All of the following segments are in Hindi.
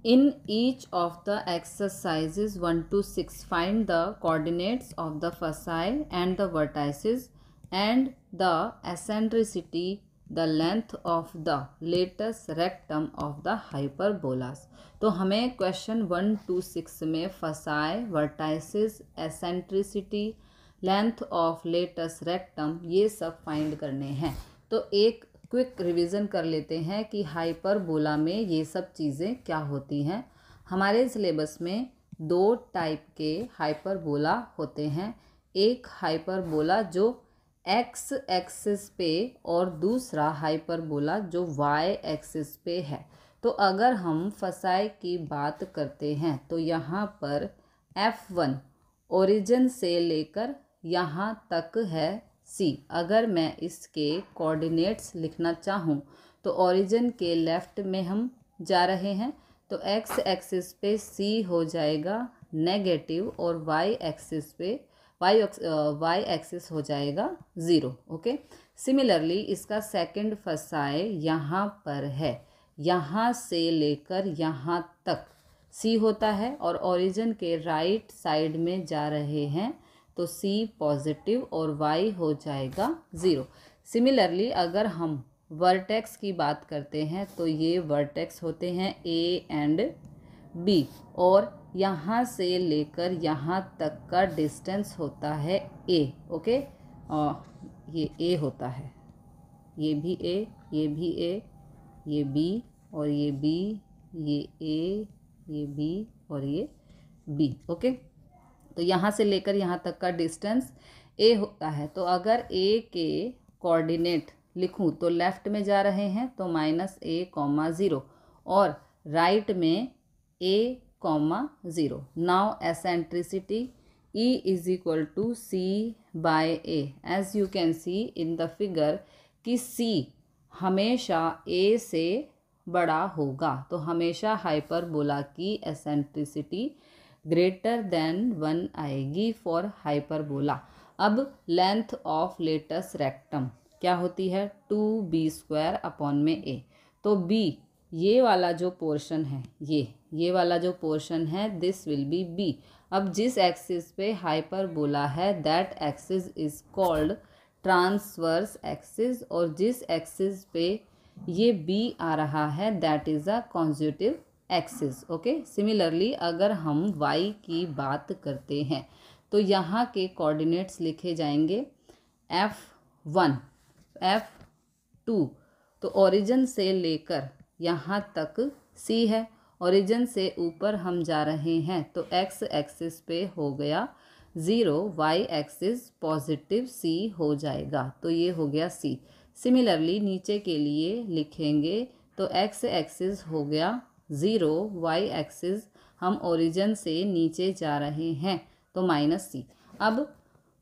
In each of the exercises 1 to 6, find the coordinates of the foci and the vertices and the eccentricity, the length of the latus rectum of the hyperbolas. तो हमें क्वेश्चन 1 to 6 में foci, vertices, eccentricity, length of latus rectum ये सब फाइंड करने हैं। तो एक क्विक रिवीजन कर लेते हैं कि हाइपरबोला में ये सब चीज़ें क्या होती हैं। हमारे सिलेबस में 2 टाइप के हाइपरबोला होते हैं। एक हाइपरबोला जो एक्स एक्सिस पे और दूसरा हाइपरबोला जो वाई एक्सिस पे है। तो अगर हम फसाई की बात करते हैं तो यहाँ पर F1 ओरिजिन से लेकर यहाँ तक है C। अगर मैं इसके कोऑर्डिनेट्स लिखना चाहूँ तो ओरिजिन के लेफ़्ट में हम जा रहे हैं तो x एक्सिस पे C हो जाएगा नेगेटिव और y एक्सिस पे y एक्सिस हो जाएगा 0। ओके, सिमिलरली इसका सेकंड फसाई यहाँ पर है, यहाँ से लेकर यहाँ तक C होता है और ओरिजिन के राइट साइड में जा रहे हैं तो C पॉजिटिव और y हो जाएगा 0। सिमिलरली अगर हम वर्टेक्स की बात करते हैं तो ये वर्टेक्स होते हैं A एंड B और यहाँ से लेकर यहाँ तक का डिस्टेंस होता है A। ओके, ये A होता है, ये भी A, ये भी A, ये B और ये B, ये A, ये B और ये B। ओके, तो यहाँ से लेकर यहाँ तक का डिस्टेंस A होता है। तो अगर A के कोऑर्डिनेट लिखूँ तो लेफ़्ट में जा रहे हैं तो -a,0 और राइट में a,0। Now eccentricity E = C/A। As you can see in the figure कि C हमेशा A से बड़ा होगा, तो हमेशा हाइपरबोला की एसेंट्रिसिटी ग्रेटर देन 1 आएगी फॉर हाइपरबोला। अब लेंथ ऑफ लेटस रेक्टम क्या होती है 2b² तो b ये वाला जो पोर्शन है, ये वाला जो पोर्शन है दिस विल बी b। अब जिस एक्सिस पे हाइपरबोला है that axis is called transverse axis और जिस एक्सिस पे ये b आ रहा है that is a conjugate axis. Okay, similarly अगर हम y की बात करते हैं तो यहाँ के कोऑर्डिनेट्स लिखे जाएंगे F1, F2। तो ओरिजिन से लेकर यहाँ तक C है, ओरिजिन से ऊपर हम जा रहे हैं तो x एक्सिस पे हो गया 0, y एक्सिस पॉजिटिव C हो जाएगा, तो ये हो गया C। सिमिलरली नीचे के लिए लिखेंगे तो x एक्सिस हो गया 0, y एक्सिस हम ओरिजिन से नीचे जा रहे हैं तो -C। अब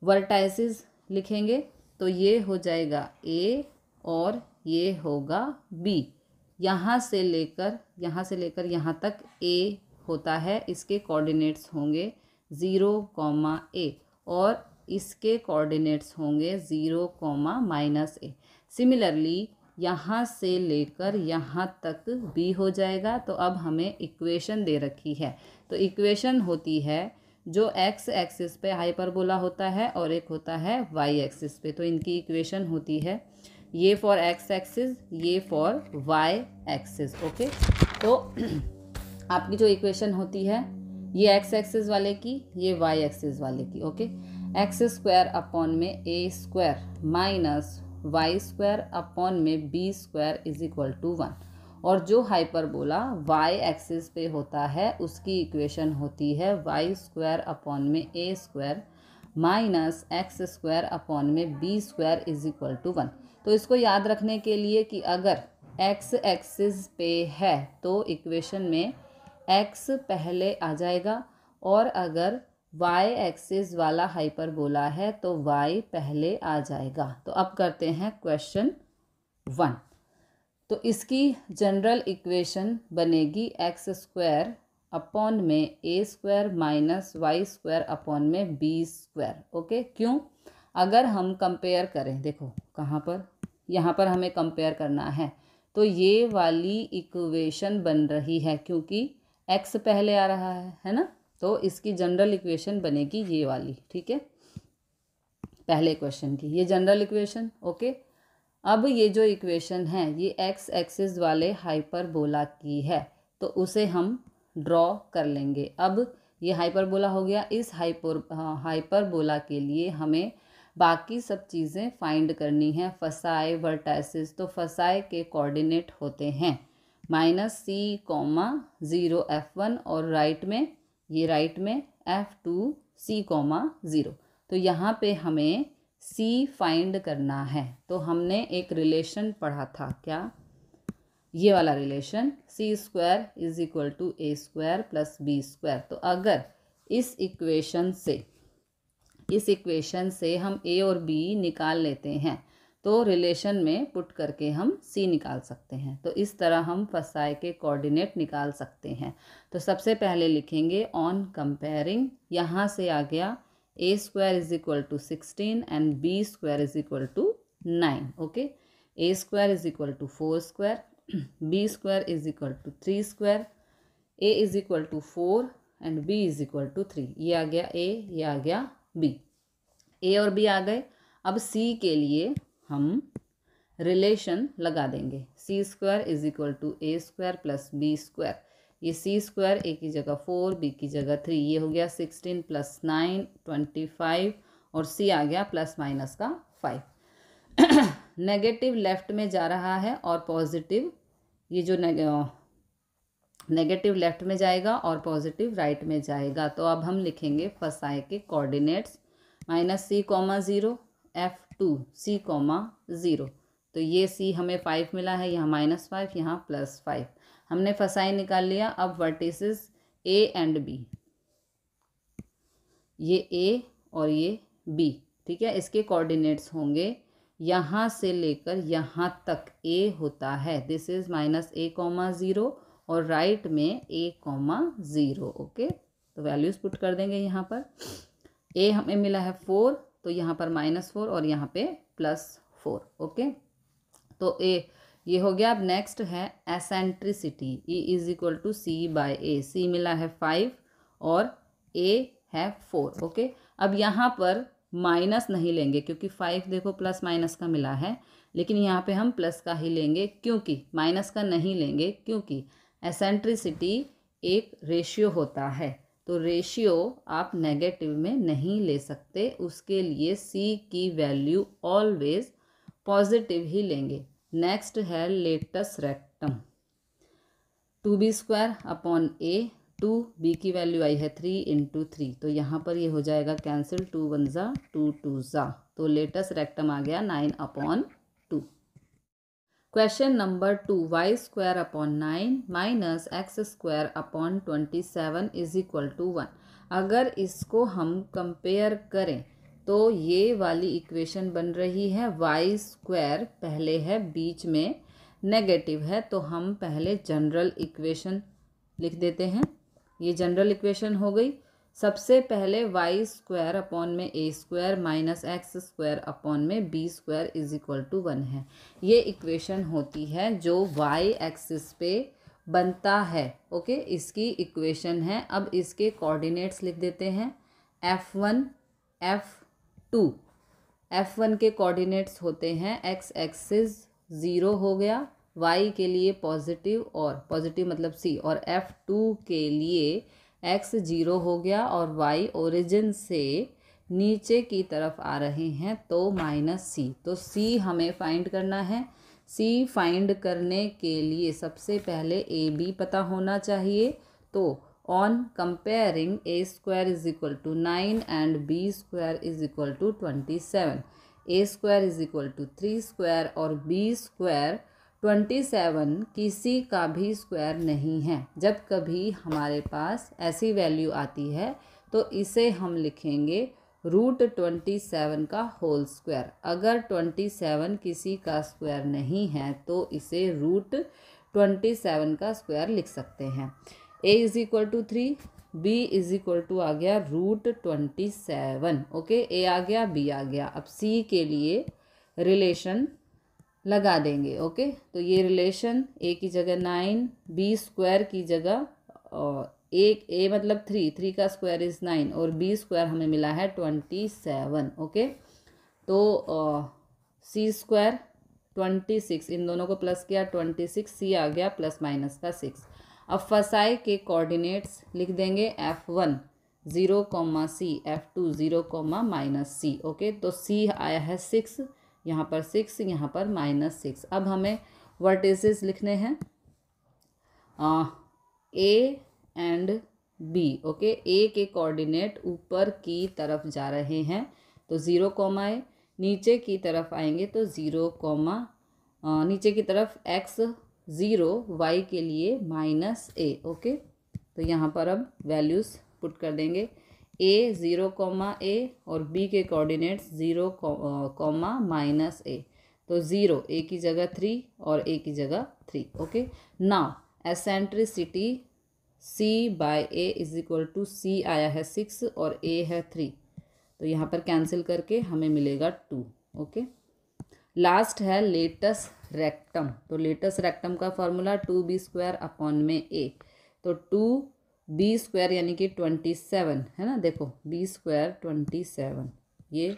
वर्टाइसिस लिखेंगे तो ये हो जाएगा A और ये होगा B। यहाँ से लेकर यहाँ तक A होता है, इसके कोऑर्डिनेट्स होंगे 0,A और इसके कोऑर्डिनेट्स होंगे 0,-A। सिमिलरली यहाँ से लेकर यहाँ तक B हो जाएगा। तो अब हमें इक्वेशन दे रखी है, तो इक्वेशन होती है जो x एक्सिस पे हाइपरबोला होता है और एक होता है y एक्सिस पे। तो इनकी इक्वेशन होती है ये फॉर x एक्सिस, ये फॉर y एक्सिस। ओके, तो आपकी जो इक्वेशन होती है ये x एक्सिस वाले की, ये y एक्सिस वाले की। ओके, x² y² = 1 और जो हाइपरबोला y एक्सिस पे होता है उसकी इक्वेशन होती है y² x² - x² = 1। तो इसको याद रखने के लिए कि अगर x एक्सिस पे है तो इक्वेशन में x पहले आ जाएगा और अगर y एक्सिस वाला हाइपरबोला है तो y पहले आ जाएगा। तो अब करते हैं क्वेश्चन 1। तो इसकी जनरल इक्वेशन बनेगी x² - y² ओके, क्यों? अगर हम कंपेयर करें, देखो कहाँ पर, यहाँ पर हमें कंपेयर करना है तो ये वाली इक्वेशन बन रही है क्योंकि x पहले आ रहा है ना, तो इसकी जनरल इक्वेशन बनेगी ये वाली, ठीक है, पहले क्वेश्चन की ये जनरल इक्वेशन। ओके, अब ये जो इक्वेशन है ये एक्स एक्सिस वाले हाइपरबोला की है, तो उसे हम ड्रॉ कर लेंगे। अब ये हाइपरबोला हो गया, इस हाइपरबोला के लिए हमें बाकी सब चीज़ें फाइंड करनी है, फसाई वर्टाइसिस। तो फसाई के कोऑर्डिनेट होते हैं -c,0 F1 और राइट में F2 c,0। तो यहाँ पे हमें c फाइंड करना है। तो हमने एक रिलेशन पढ़ा था, क्या, ये वाला रिलेशन, c² = a² + b²। तो अगर इस इक्वेशन से हम a और b निकाल लेते हैं तो रिलेशन में पुट करके हम c निकाल सकते हैं। तो इस तरह हम फसाई के कोऑर्डिनेट निकाल सकते हैं। तो सबसे पहले लिखेंगे ऑन कंपेयरिंग, यहाँ से आ गया a² = 16 and b² = 9। Okay, a² = 4², b² = 3², a = 4 and b = 3। ये आ गया a, ये आ गया b, a और b आ गए। अब c के लिए हम रिलेशन लगा देंगे, c² = a² + b²। ये c² a की जगह 4, b की जगह 3, ये हो गया 16 + 9 25 और c आ गया ± का 5। नेगेटिव लेफ्ट में जा रहा है और पॉजिटिव, ये जो नेगेटिव लेफ्ट में जाएगा और पॉजिटिव राइट में जाएगा। तो अब हम लिखेंगे फसाई के कोऑर्डिनेट्स -c,0 F2 c,0। तो ये c हमें 5 मिला है, यहाँ -5, यहाँ +5। हमने फसाई निकाल लिया। अब वर्टिसेस a एंड b, ये a और ये b, ठीक है, इसके कोऑर्डिनेट्स होंगे यहाँ से लेकर यहाँ तक a होता है, दिस इज -a,0 और राइट में a,0। ओके, तो वैल्यूज पुट कर देंगे यहाँ पर। a हमें मिला है 4, तो यहाँ पर -4 और यहाँ पे +4। ओके, तो ये हो गया। अब नेक्स्ट है एसेंट्रिसिटी, E = c/a। c मिला है 5 और a है 4। ओके, अब यहाँ पर माइनस नहीं लेंगे क्योंकि 5 देखो प्लस माइनस का मिला है, लेकिन यहाँ पे हम प्लस का ही लेंगे, क्योंकि माइनस का नहीं लेंगे क्योंकि एसेंट्रिसिटी एक रेशियो होता है। तो रेशियो आप नेगेटिव में नहीं ले सकते, उसके लिए c की वैल्यू ऑलवेज पॉजिटिव ही लेंगे। नेक्स्ट है latus rectum, 2b² / a। 2b की वैल्यू आई है 3 × 3, तो यहाँ पर ये हो जाएगा कैंसिल, 2 1 ज़ा 2 2 ज़ा। तो लेटस रेक्टम आ गया 9/2। Question number 2, y² / 9 - x² / 27 = 1। अगर इसको हम कंपेयर करें तो ये वाली इक्वेशन बन रही है, y² पहले है, बीच में नेगेटिव है, तो हम पहले जनरल इक्वेशन लिख देते हैं। ये जनरल इक्वेशन हो गई। सबसे पहले y² / a² - x² / b² = 1 है। ये इक्वेशन होती है जो y एक्सिस पे बनता है। ओके, इसकी इक्वेशन है। अब इसके कोऑर्डिनेट्स लिख देते हैं, F1 F2। F1 के कोऑर्डिनेट्स होते हैं x एक्सिस 0 हो गया, y के लिए पॉजिटिव, और पॉजिटिव मतलब c, और F2 के लिए x 0 हो गया और y ओरिजिन से नीचे की तरफ आ रहे हैं, तो -c। तो c हमें फाइंड करना है। c फाइंड करने के लिए सबसे पहले a b पता होना चाहिए। तो on comparing a² = 9 and b² = 27, a² = 3² और b² 27 किसी का भी स्क्वायर नहीं है। जब कभी हमारे पास ऐसी वैल्यू आती है तो इसे हम लिखेंगे √27 का होल स्क्वायर। अगर 27 किसी का स्क्वायर नहीं है तो इसे √27 का स्क्वायर लिख सकते हैं। a = 3, b = आ गया √27। ओके, a आ गया, b आ गया। अब c के लिए रिलेशन लगा देंगे। ओके, तो ये रिलेशन a की जगह 9, b² की जगह एक ए मतलब 3 का स्क्वायर इज़ 9 और बी स्क्वायर हमें मिला है 27। ओके, तो सी स्क्वायर 26, इन दोनों को प्लस किया 26, सी आ गया प्लस माइनस का 6। अब फसाई के कोऑर्डिनेट्स लिख देंगे F1 0, सी, F2 0, माइनस सी। ओके, तो सी आया है 6, यहाँ पर 6, यहाँ पर -6। अब हमें वर्टिसेस लिखने हैं ए एंड बी। ओके, ए के कोऑर्डिनेट ऊपर की तरफ जा रहे हैं तो 0, ए, नीचे की तरफ आएंगे तो 0, नीचे की तरफ x 0, y के लिए -a। ओके, तो यहाँ पर अब वैल्यूज़ पुट कर देंगे। a 0, a और b के कोऑर्डिनेट्स 0, -a, तो 0 a की जगह 3 और a की जगह 3। Okay, now eccentricity c by a is equal to c आया है 6 और a है 3, तो यहाँ पर कैंसिल करके हमें मिलेगा 2। ओके, लास्ट है लेटस रेक्टम। तो लेटस रेक्टम का फॉर्मूला 2b² अपॉन में a, तो 2b² यानी कि 27 है ना। देखो b² 27, ये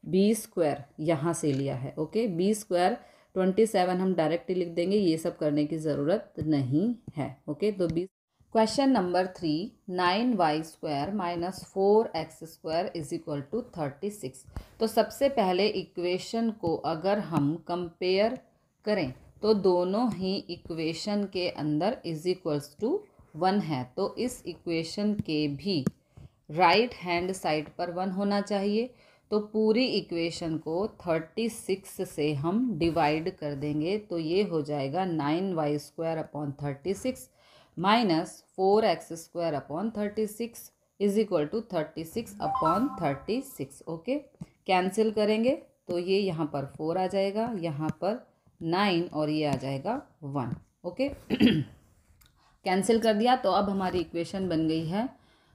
b² यहाँ से लिया है। ओके, b² 27 हम डायरेक्टली लिख देंगे, ये सब करने की ज़रूरत नहीं है। ओके, तो question number 3, 9y² - 4x² is equal to 36। तो सबसे पहले इक्वेशन को अगर हम कंपेयर करें तो दोनों ही इक्वेशन के अंदर इज इक्वल्स टू 1 है, तो इस इक्वेशन के भी राइट हैंड साइड पर 1 होना चाहिए। तो पूरी इक्वेशन को 36 से हम डिवाइड कर देंगे, तो ये हो जाएगा 9y² upon 36 minus 4x² upon 36 is equal to 36 upon 36। Okay, cancel करेंगे तो ये यहाँ पर 4 आ जाएगा, यहाँ पर 9 और ये आ जाएगा 1। ओके, कैंसिल कर दिया, तो अब हमारी इक्वेशन बन गई है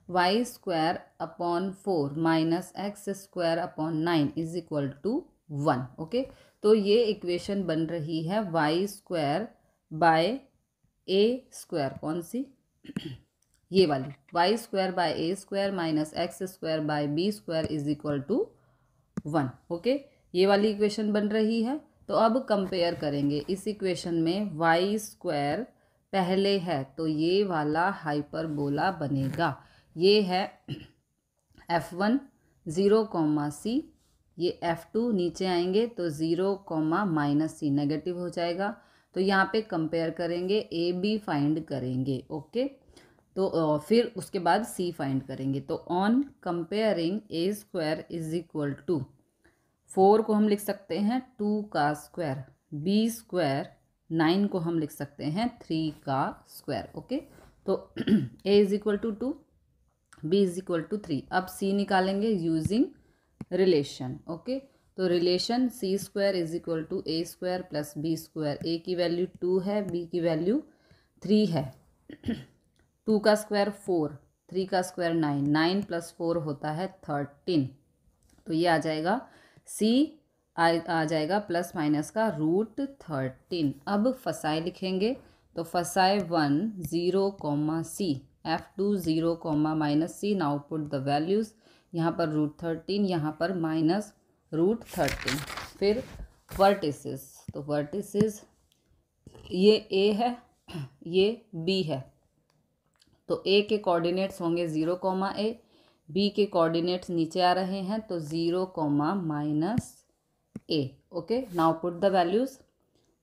y² upon 4 minus x² upon 9 is equal to 1। Okay, तो ये इक्वेशन बन रही है y² बाय a², कौन सी ये वाली, y² by a² minus x² by b² is equal to 1। Okay, ये वाली इक्वेशन बन रही है। तो अब कंपेयर करेंगे, इस इक्वेशन में y² पहले है तो ये वाला हाइपरबोला बनेगा। ये है F1 0, c, ये F2 नीचे आएंगे तो 0, -c नेगेटिव हो जाएगा। तो यहाँ पे कंपेयर करेंगे, ए बी फाइंड करेंगे। ओके, तो फिर उसके बाद c फाइंड करेंगे। तो on comparing a² is equal to 4 को हम लिख सकते हैं 2 का स्क्वायर, b² 9 को हम लिख सकते हैं 3 का स्क्वायर। ओके, तो a is equal to 2, b is equal to 3। अब c निकालेंगे यूजिंग रिलेशन। ओके, तो relation c² is equal to a² plus b²। a की वैल्यू 2 है, b की वैल्यू 3 है। 2 का स्क्वायर 4, 3 का स्क्वायर 9, 9 प्लस 4 होता है 13, तो ये आ जाएगा c आ जाएगा प्लस माइनस का √13। अब फसाई लिखेंगे, तो फसाई 1 0, c, F2 0, -c। Now put the values, यहाँ पर √13, यहाँ पर -√13। फिर वर्टिसेस, तो वर्टिसेस ये a है, ये b है, तो a के कोऑर्डिनेट्स होंगे 0, a, b के कोऑर्डिनेट्स नीचे आ रहे हैं तो 0, -a। Okay, now put the values,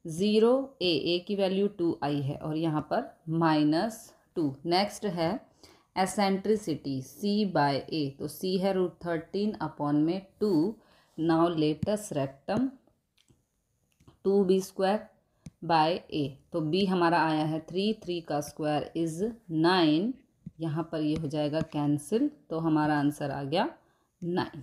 0 a की वैल्यू 2 आई है और यहाँ पर -2। नेक्स्ट है एसेंट्रिसिटी c बाय a, तो c है √13 अपॉन में 2। Now latus rectum 2b² by a, तो b हमारा आया है 3, 3 का स्क्वायर इज़ 9, यहाँ पर ये हो जाएगा कैंसिल, तो हमारा आंसर आ गया 9।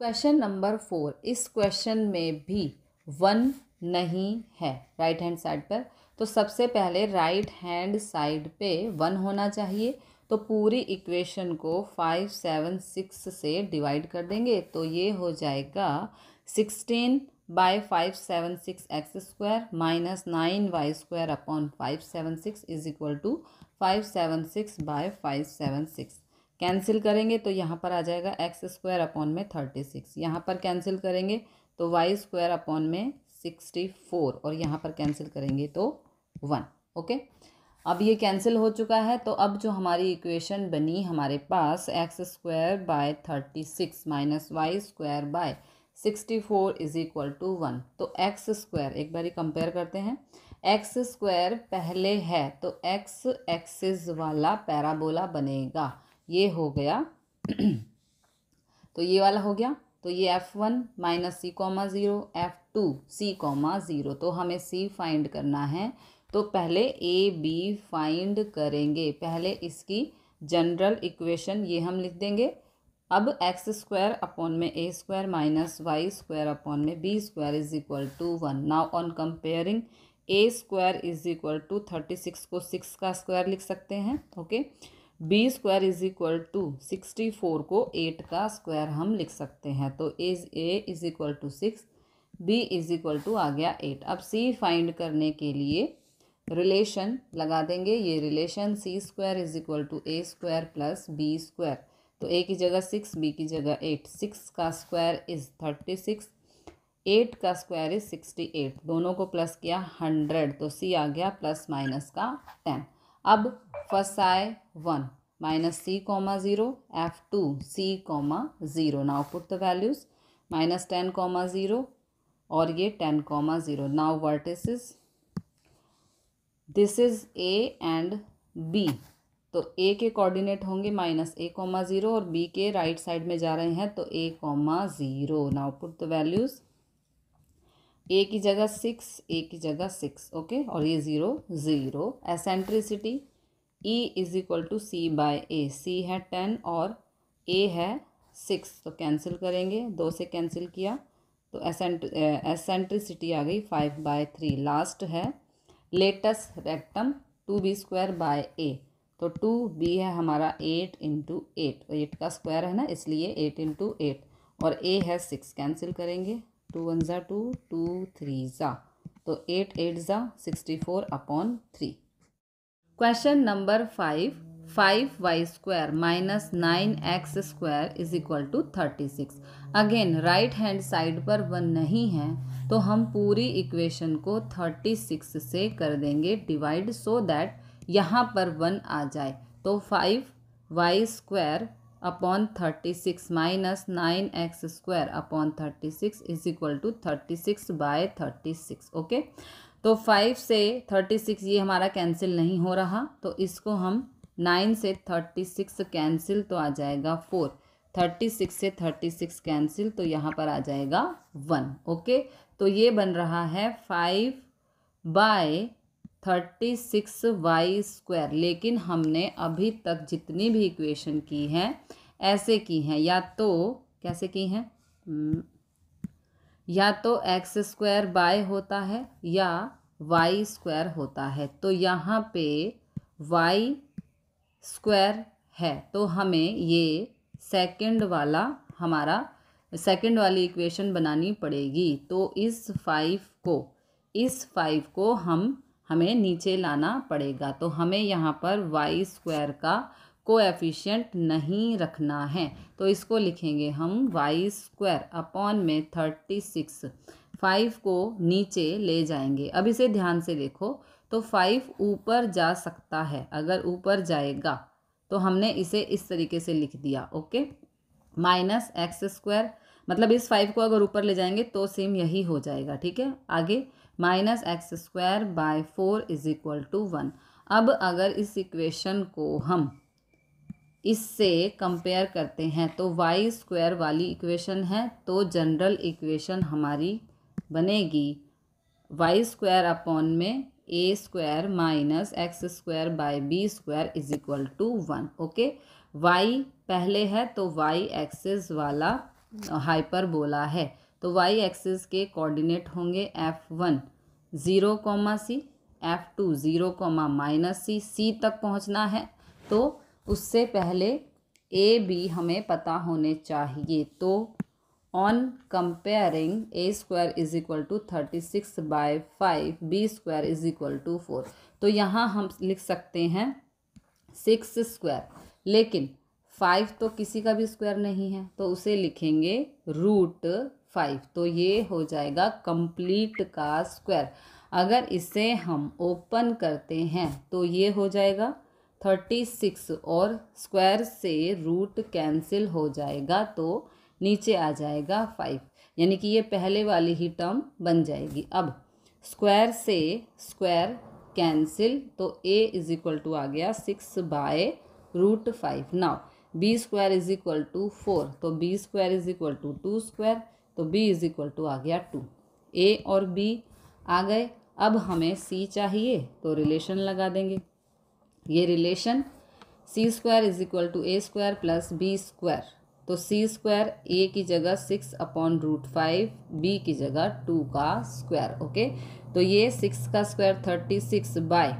क्वेश्चन नंबर 4, इस क्वेश्चन में भी 1 नहीं है राइट हैंड साइड पर, तो सबसे पहले राइट हैंड साइड पे 1 होना चाहिए। तो पूरी इक्वेशन को 5, 7, 6 से डिवाइड कर देंगे, तो ये हो जाएगा 16 by 576 x square minus 9y square upon 576 is equal to 576 by 576। Cancel करेंगे तो यहाँ पर आ जाएगा एक्स स्क्वायर अपॉन में 36, यहाँ पर कैंसिल करेंगे तो वाई स्क्वायर अपॉन में 64 और यहाँ पर कैंसिल करेंगे तो 1। ओके, अब ये कैंसिल हो चुका है। तो अब जो हमारी इक्वेशन बनी हमारे पास x square by 36 minus y square by 64 is equal to 1। तो एक्स स्क्वायर एक बार कंपेयर करते हैं। एक्स स्क्वायर पहले है तो एक्स एक्सिस वाला पैराबोला बनेगा, ये हो गया तो ये वाला हो गया। तो ये f1 minus c comma 0, f2 c comma 0। तो हमें c फाइंड करना है, तो पहले ए बी फाइंड करेंगे। पहले इसकी जनरल इक्वेशन ये हम लिख देंगे। अब एक्स स्क्वायर अपॉन में a square minus y square upon में b square is equal to 1। Now on comparing a square is equal to 36 को 6 का स्क्वायर लिख सकते हैं। Okay, b square is equal to 64 को 8 का स्क्वायर हम लिख सकते हैं। तो a is equal to 6, b is equal to आ गया 8। अब सी फाइंड करने के लिए रिलेशन लगा देंगे। ये relation c square is equal to a square plus b square. तो ए की जगह 6, बी की जगह 8। 6 का स्क्वायर इज 36, 8 का स्क्वायर इज 68। दोनों को प्लस किया 100, तो सी आ गया प्लस माइनस का 10। अब foci 1 minus c comma 0, f2 c comma 0। Now put the values minus 10 comma 0 और ये 10 comma 0। Now vertices this is a and b. तो ए के कोऑर्डिनेट होंगे माइनस ए कॉमा 0 और बी के राइट साइड में जा रहे हैं तो a comma 0। Now put the values, a की जगह 6, ए की जगह 6। ओके, और ये 0 0। Eccentricity E is equal to c by a. C है 10 और ए है 6, तो कैंसिल करेंगे, 2 से कैंसिल किया तो एसेंट्रिसिटी आ गई 5/3। लास्ट है latus rectum 2b square by a. तो 2b है हमारा 8 इंटू 8, 8 का स्क्वायर है ना, इसलिए 8 इंटू 8 और a है 6। कैंसिल करेंगे, 2 1 ज़ा 2, 2 3 ज़ा, तो 8 8 ज़ा 64 upon 3। Question number 5, 5y square minus 9x square is equal to 36। Again right hand side पर 1 नहीं है तो हम पूरी इक्वेशन को 36 से कर देंगे डिवाइड, सो दैट यहाँ पर 1 आ जाए। तो 5y square upon 36 minus 9x square upon 36 is equal to 36/36। Okay, तो 5 से 36 ये हमारा कैंसिल नहीं हो रहा, तो इसको हम 9 से 36 कैंसिल तो आ जाएगा 4, 36 से 36 कैंसिल तो यहाँ पर आ जाएगा 1। ओके, तो ये बन रहा है 5/36y स्क्वायर। लेकिन हमने अभी तक जितनी भी इक्वेशन की हैं ऐसे की हैं, या तो कैसे की हैं, या तो एक्स स्क्वायर बाय होता है या वाई स्क्वायर होता है। तो यहाँ पे वाई स्क्वायर है तो हमें ये सेकंड वाली इक्वेशन बनानी पड़ेगी। तो इस 5 को हमें नीचे लाना पड़ेगा। तो हमें यहाँ पर वाई स्क्वायर का कोएफिशिएंट नहीं रखना है, तो इसको लिखेंगे हम वाई स्क्वायर अपॉन में 36। 5 को नीचे ले जाएंगे। अब इसे ध्यान से देखो, तो 5 ऊपर जा सकता है, अगर ऊपर जाएगा तो हमने इसे इस तरीके से लिख दिया। ओके, माइनस एक्स स्क्वायर, मतलब इस 5 को अगर ऊपर ले जाएंगे तो सेम यही हो जाएगा। ठीक है, आगे minus x square by 4 is equal to 1। अब अगर इस इक्वेशन को हम इससे कंपेयर करते हैं तो वाई स्क्वायर वाली इक्वेशन है, तो जनरल इक्वेशन हमारी बनेगी वाई स्क्वायर अपॉन में a square minus x square by b square is equal to 1। Okay, y पहले है तो वाई एक्सिस वाला हाइपरबोला है, तो वाई एक्सिस के कोऑर्डिनेट होंगे f1 0, f2 0, सी तक पहुंचना है तो उससे पहले ए बी हमें पता होने चाहिए। तो on comparing a square is equal to 36/5 b square is equal to 4। तो यहाँ हम लिख सकते हैं 6 स्क्वायर, लेकिन 5 तो किसी का भी स्क्वायर नहीं है, तो उसे लिखेंगे √5। तो ये हो जाएगा कंप्लीट का स्क्वायर। अगर इसे हम ओपन करते हैं तो ये हो जाएगा 36 और स्क्वायर से रूट कैंसिल हो जाएगा, तो नीचे आ जाएगा 5, यानी कि ये पहले वाली ही टर्म बन जाएगी। अब स्क्वायर से स्क्वायर कैंसिल, तो a इज इक्वल टू आ गया 6/√5। Now b square is equal to 4, तो b square is equal to 2 square, तो b इज इक्वल टू आ गया 2। a और b आ गए। अब हमें c चाहिए, तो रिलेशन लगा देंगे। ये relation c square is equal to a square plus b square, तो c स्क्वायर a की जगह 6/√5, b की जगह 2 का स्क्वायर। ओके, तो ये 6 का स्क्वायर 36 बाय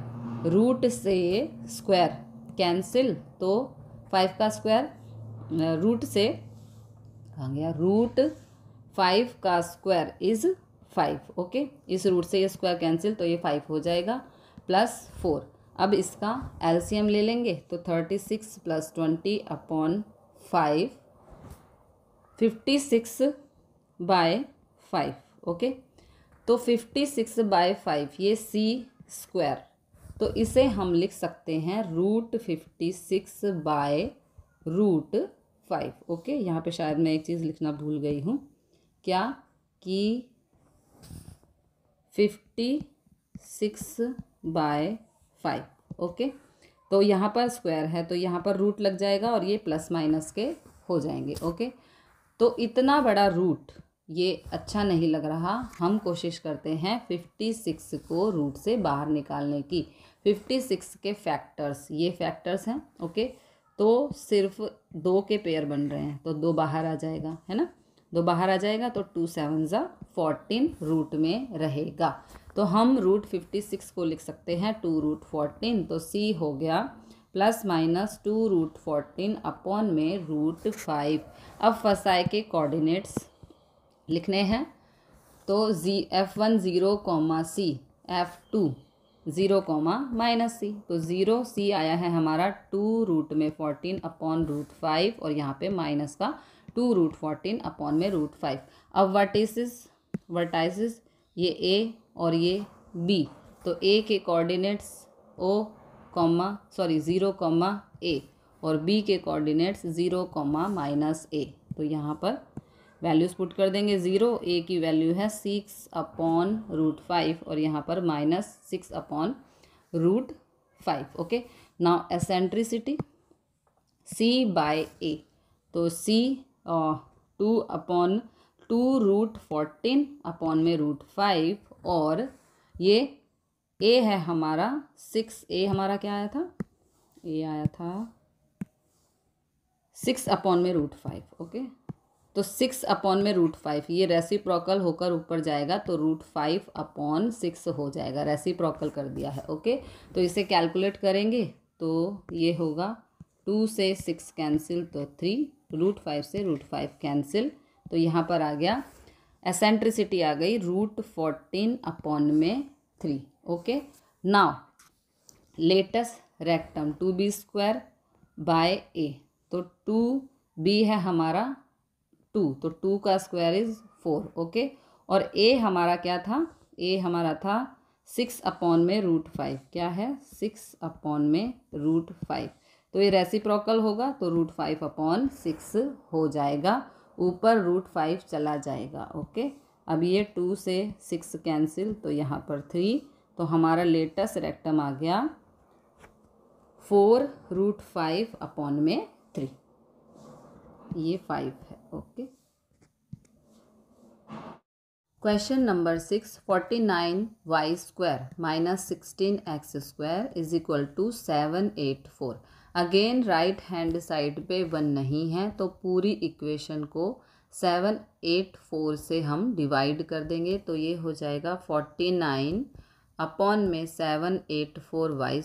रूट से स्क्वायर कैंसिल, तो 5 का स्क्वायर रूट से आ गया √5 का स्क्वायर इज 5। ओके, इस रूट से ये स्क्वायर कैंसिल, तो ये 5 हो जाएगा प्लस 4। अब इसका एलसीएम ले लेंगे, तो 36 + 20/5 56/5। ओके, तो 56/5 ये c स्क्वायर, तो इसे हम लिख सकते हैं √56/√5। ओके, यहाँ पे शायद मैं एक चीज़ लिखना भूल गई हूँ, क्या कि 56/5। ओके, तो यहाँ पर स्क्वायर है, तो यहाँ पर रूट लग जाएगा और ये प्लस माइनस के हो जाएंगे। ओके, तो इतना बड़ा रूट ये अच्छा नहीं लग रहा, हम कोशिश करते हैं 56 को रूट से बाहर निकालने की। 56 के फैक्टर्स, ये फैक्टर्स हैं। ओके, तो सिर्फ 2 के पेयर बन रहे हैं, तो 2 बाहर आ जाएगा, है ना। 2 बाहर आ जाएगा, तो 2 7 ज़ा 14 रूट में रहेगा। तो हम √56 को लिख सकते हैं 2√14, तो c हो गया ±2√14 अपॉन में √5। अब फसाए के कोऑर्डिनेट्स लिखने हैं, तो f1 0, c, f2 0, -c। तो 0 c आया है हमारा 2√14 अपॉन √5, और यहाँ पे माइनस का 2√14 अपॉन में √5। अब वर्टाइसिस ये a और ये b, तो a के कोऑर्डिनेट्स 0, a, और b के कोऑर्डिनेट्स 0, -a। तो यहाँ पर वैल्यूज़ पुट कर देंगे। 0 a की वैल्यू है 6/√5 और यहाँ पर -6/√5। ओके, नाउ एसेंट्रिसिटी c/a, तो c 2/2√14 अपॉन में √5, और ये a है हमारा 6a, हमारा क्या आया था, a आया था 6/√5। ओके, तो 6/√5 ये रेसिप्रोकल होकर ऊपर जाएगा, तो √5/6 हो जाएगा, रेसिप्रोकल कर दिया है। ओके, तो इसे कैलकुलेट करेंगे, तो ये होगा 2 से 6 कैंसिल, तो 3, √5 से √5 कैंसिल, तो यहाँ पर आ गया एसेंट्रिसिटी आ गई √14/3। Okay, now latus rectum 2b² तो 2b है हमारा 2, तो 2 का स्क्वायर इज 4। ओके, और a हमारा क्या था, a हमारा था 6/√5, क्या है 6/√5, तो ये रेसिप्रोकल होगा, तो √5/6 हो जाएगा, ऊपर √5 चला जाएगा। ओके, अब ये 2 से 6 कैंसिल, तो यहाँ पर 3, तो हमारा लेटेस्ट रेक्टम आ गया 4√5/3, ये 5 है। Okay, question number 6, 49y² - 16x² is equal to 784। Again right hand side पे 1 नहीं है, तो पूरी इक्वेशन को 784 से हम डिवाइड कर देंगे, तो ये हो जाएगा 49 अपॉन में 784y² -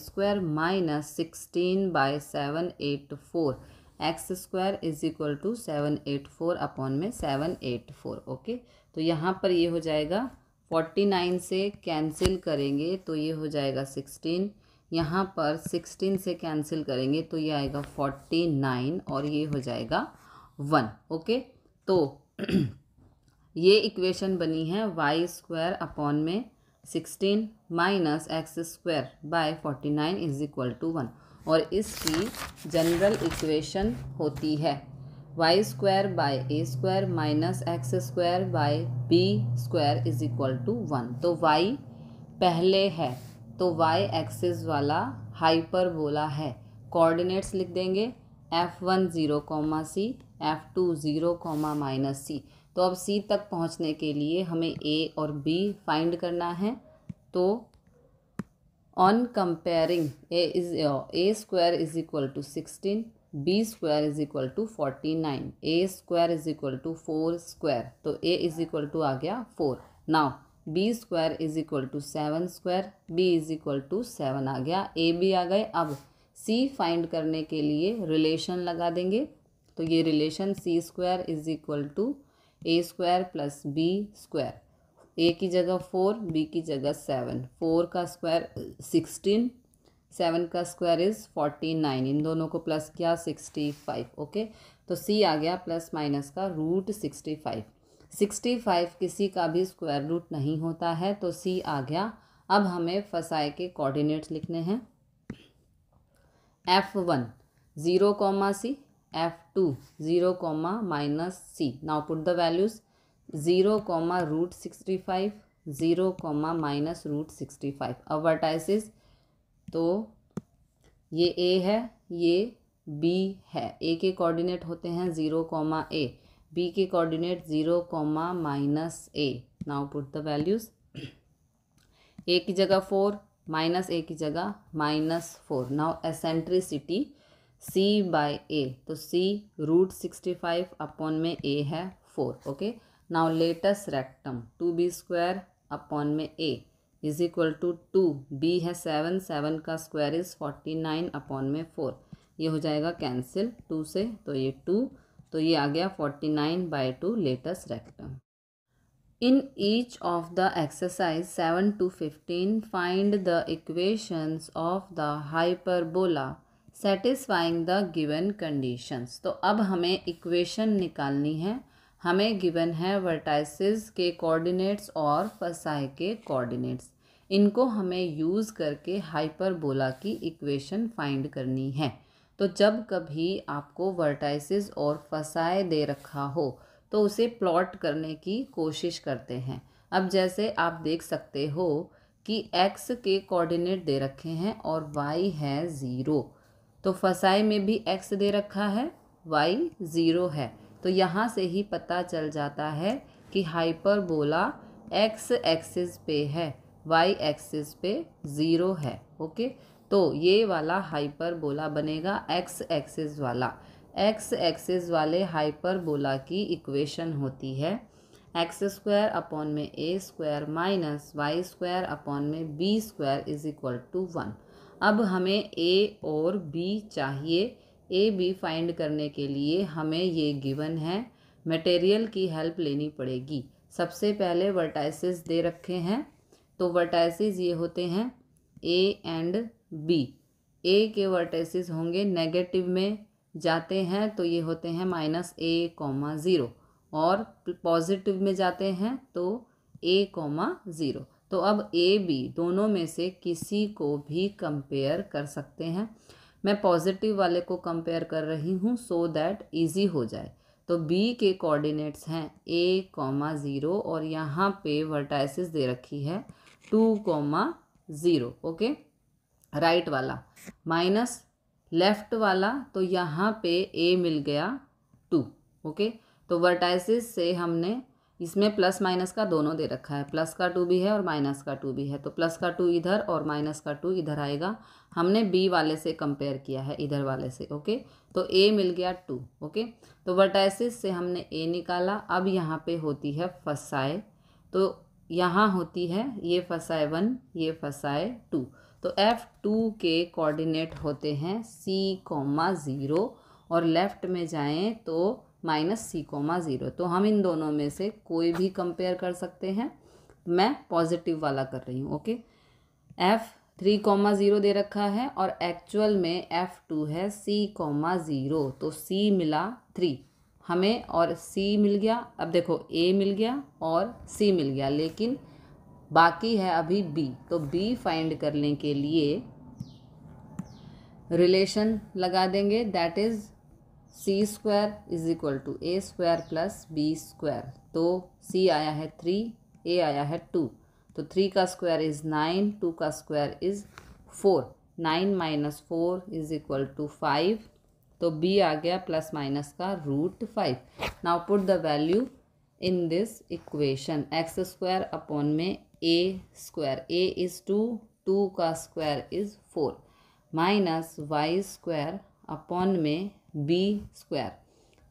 16/784 x square is equal to 784 upon में 784। ओके, तो यहाँ पर ये हो जाएगा 49 से कैंसिल करेंगे तो ये हो जाएगा 16, यहाँ पर 16 से कैंसिल करेंगे तो ये आएगा 49 और ये हो जाएगा 1। ओके, तो ये इक्वेशन बनी है वाई स्क्वायर अपॉन में 16 minus x square by 49 is equal to 1, और इसकी जनरल इक्वेशन होती है y square by a square minus x square by b square is equal to 1। तो वाई पहले है तो वाई एक्सिस वाला हाइपरबोला है, कोऑर्डिनेट्स लिख देंगे f1 0, c, f2 0, -c। तो अब c तक पहुंचने के लिए हमें a और b फाइंड करना है। तो on comparing a square is equal to 16, b square is equal to 49, a square is equal to 4 square, तो a इज इक्वल टू आ गया 4। Now b square is equal to 7 square, b is equal to 7 आ गया, a b आ गए। अब c फाइंड करने के लिए रिलेशन लगा देंगे, तो ये relation c square is equal to a square plus b square, a की जगह 4, b की जगह 7, 4 का स्क्वायर 16, 7 का स्क्वायर इज़ 49, इन दोनों को प्लस किया 65। ओके, तो c आ गया प्लस माइनस का रूट 65। 65 किसी का भी स्क्वायर रूट नहीं होता है, तो c आ गया। अब हमें फसाए के कोऑर्डिनेट्स लिखने हैं, f1 0, c, f2 0, -c। Now put the values 0, root 65, 0, minus root 65। अब वर्टाइसिस, तो ये a है, ये b है। a के कोऑर्डिनेट होते हैं 0, a, b के coordinate 0, -a। Now put the values, a की जगह 4, माइनस a की जगह -4। Now eccentricity c by a, तो c रूट 65 अपॉन में a है 4। Okay, now latus rectum 2b square upon में a is equal to 2, b है 7, 7 का स्क्वायर इज 49 अपॉन में 4, ये हो जाएगा कैंसिल 2 से, तो ये 2, तो ये आ गया 49/2 latus rectum. In each of the exercise 7 to 15, find the equations of the hyperbola satisfying the given conditions। तो अब हमें इक्वेशन निकालनी है, हमें गिवन है वर्टाइसिस के कोऑर्डिनेट्स और फसाई के कोऑर्डिनेट्स, इनको हमें यूज़ करके हाइपरबोला की इक्वेशन फाइंड करनी है। तो जब कभी आपको वर्टाइसिस और फसाई दे रखा हो तो उसे प्लॉट करने की कोशिश करते हैं। अब जैसे आप देख सकते हो कि x के कोऑर्डिनेट दे रखे हैं और y है 0, तो फसाई में भी x दे रखा है, y 0 है, तो यहाँ से ही पता चल जाता है कि हाइपरबोला x एक्सिस पे है, y एक्सिस पे 0 है। ओके, तो ये वाला हाइपरबोला बनेगा x एक्सिस वाला। एक्स एक्सिस वाले हाइपरबोला की इक्वेशन होती है एक्स स्क्वायर अपॉन में a square minus y square upon में b square is equal to 1। अब हमें ए और बी चाहिए। ए बी फाइंड करने के लिए हमें ये गिवन है, मटेरियल की हेल्प लेनी पड़ेगी। सबसे पहले वर्टाइसिस दे रखे हैं, तो वर्टाइसिस ये होते हैं ए एंड बी। ए के वर्टाइसिस होंगे नेगेटिव में जाते हैं तो ये होते हैं -a, 0, और पॉजिटिव में जाते हैं तो a, 0। तो अब a b दोनों में से किसी को भी कंपेयर कर सकते हैं। मैं पॉजिटिव वाले को कंपेयर कर रही हूँ सो दैट इजी हो जाए। तो b के कोऑर्डिनेट्स हैं a, 0, और यहाँ पे वर्टाइसिस दे रखी है 2, 0। ओके, राइट वाला माइनस लेफ्ट वाला, तो यहाँ पे a मिल गया 2। ओके, तो वर्टाइसिस से हमने इसमें प्लस माइनस का दोनों दे रखा है, प्लस का 2 भी है और माइनस का 2 भी है, तो प्लस का 2 इधर और माइनस का 2 इधर आएगा। हमने b वाले से कंपेयर किया है इधर वाले से। ओके, तो a मिल गया 2। ओके, तो वर्टाइसिस से हमने a निकाला। अब यहाँ पे होती है फसाए, तो यहाँ होती है ये फसाए 1, ये फसाए 2। तो F2 के कोऑर्डिनेट होते हैं c, 0, और लेफ्ट में जाएं तो -c,0। तो हम इन दोनों में से कोई भी कंपेयर कर सकते हैं। मैं पॉजिटिव वाला कर रही हूँ। ओके, f3,0 दे रखा है और एक्चुअल में f2 है c,0। तो c मिला 3 हमें और c मिल गया। अब देखो a मिल गया और c मिल गया, लेकिन बाकी है अभी b। तो b फाइंड करने के लिए रिलेशन लगा देंगे, that is c² = a² + b²। तो c आया है 3, a आया है 2। तो 3 का स्क्वायर इज 9, 2 का स्क्वायर इज 4। 9 - 4 = 5। तो b आ गया प्लस माइनस का √5। Now put the value in this equation. x² upon में a², a इज 2, 2 का square is 4 minus y² upon में b²।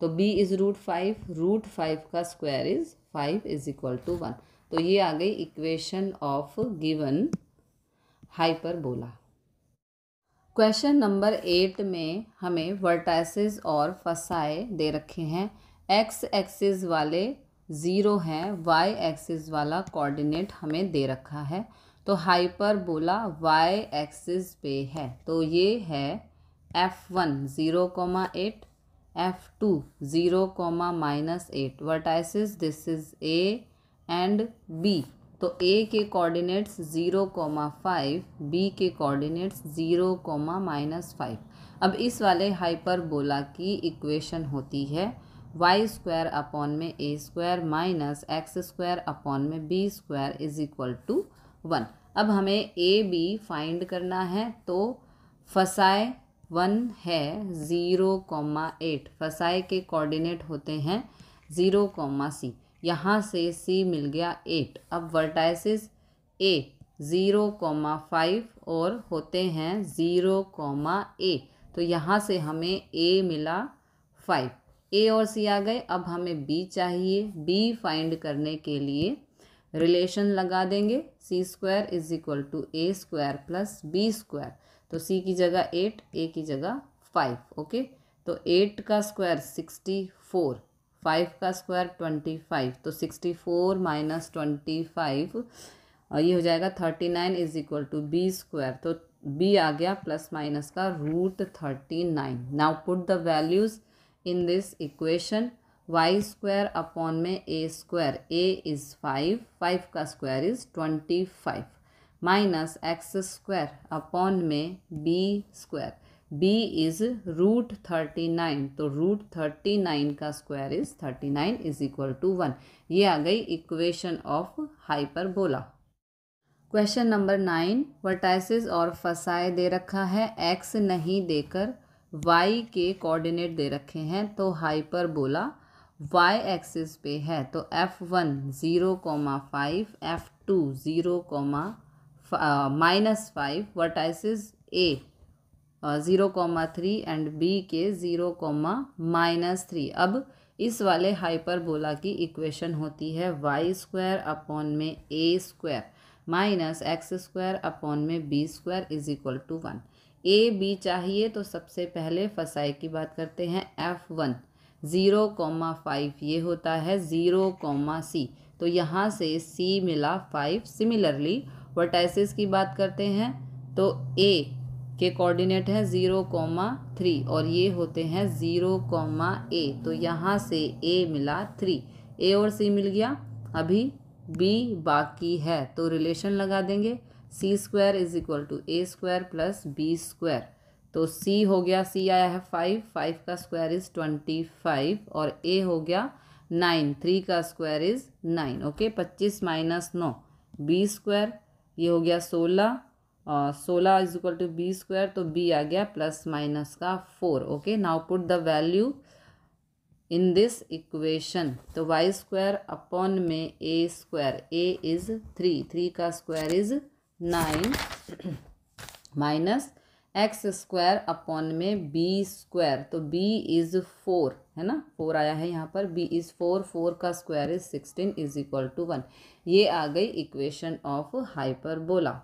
तो b इज √5, √5 का स्क्वायर इज 5 = 1। तो ये आ गई equation of given hyperbola. Question number 8 में हमें वर्टाइसेस और फसाए दे रखे हैं। x एक्सिस वाले 0 हैं, y एक्सिस वाला कोऑर्डिनेट हमें दे रखा है। तो हाइपरबोला y एक्सिस पे है। तो ये है f1 0,8, f2 0,-8 vertices. This is a and b। तो a के कोऑर्डिनेट्स 0,5, b के कोऑर्डिनेट्स 0,-5। अब इस वाले हाइपरबोला की इक्वेशन होती है y² अपॉन में a² माइनस x² अपॉन में b² = 1। अब हमें a b फाइंड करना है। तो फसाए 1 है 0,8, फसाए के कोऑर्डिनेट होते हैं 0,c। यहाँ से c मिल गया 8। अब वर्टाइसेस a 0,5 और होते हैं 0,a। तो यहाँ से हमें a मिला 5, a और c आ गए। अब हमें b चाहिए। b फाइंड करने के लिए रिलेशन लगा देंगे, c² = a² + b²। तो c की जगह 8, a की जगह 5। ओके, तो 8 का स्क्वायर 64, 5 का स्क्वायर 25। तो 64 - 25 ये हो जाएगा 39 = b²। तो b आ गया प्लस माइनस का √39। Now put the values in this equation. y² upon में a², a इज 5, 5 का square is 25 minus x² upon में b², b इज √39। तो √39 का स्क्वायर इज 39 = 1। ये आ गई equation of hyperbola. Question number 9, vertices और फसाए दे रखा है। x नहीं देकर y के कोऑर्डिनेट दे रखे हैं। तो हाइपरबोला y एक्सिस पे है। तो f1 0,5, f2 0,-5 vertices a 0,3 and b के 0,-3। अब इस वाले हाइपरबोला की इक्वेशन होती है y² अपॉन में a² माइनस x² अपॉन में b² = 1। a b चाहिए तो सबसे पहले फसाए की बात करते हैं। f1 0,5 ये होता है 0,c। तो यहाँ से c मिला 5। सिमिलरली वर्टाइसेस की बात करते हैं तो a के कोऑर्डिनेट है 0,3 और ये होते हैं 0,a। तो यहाँ से a मिला 3, a और c मिल गया। अभी b बाकी है, तो रिलेशन लगा देंगे, c² = a² + b²। तो c हो गया, c आया है 5, 5 का स्क्वायर इज 25 और a हो गया 9, 3 का स्क्वायर इज 9। ओके, 25 - 9 b², ये हो गया 16, 16 = b²। तो b आ गया प्लस माइनस का 4। Okay, now put the value in this equation. तो y² अपॉन में a², a इज 3, 3 का square is 9 minus x² upon में b²। तो b इज 4 है ना, 4 आया है यहाँ पर। b इज 4, 4 का स्क्वायर इज 16 = 1। ये आ गई equation of hyperbola.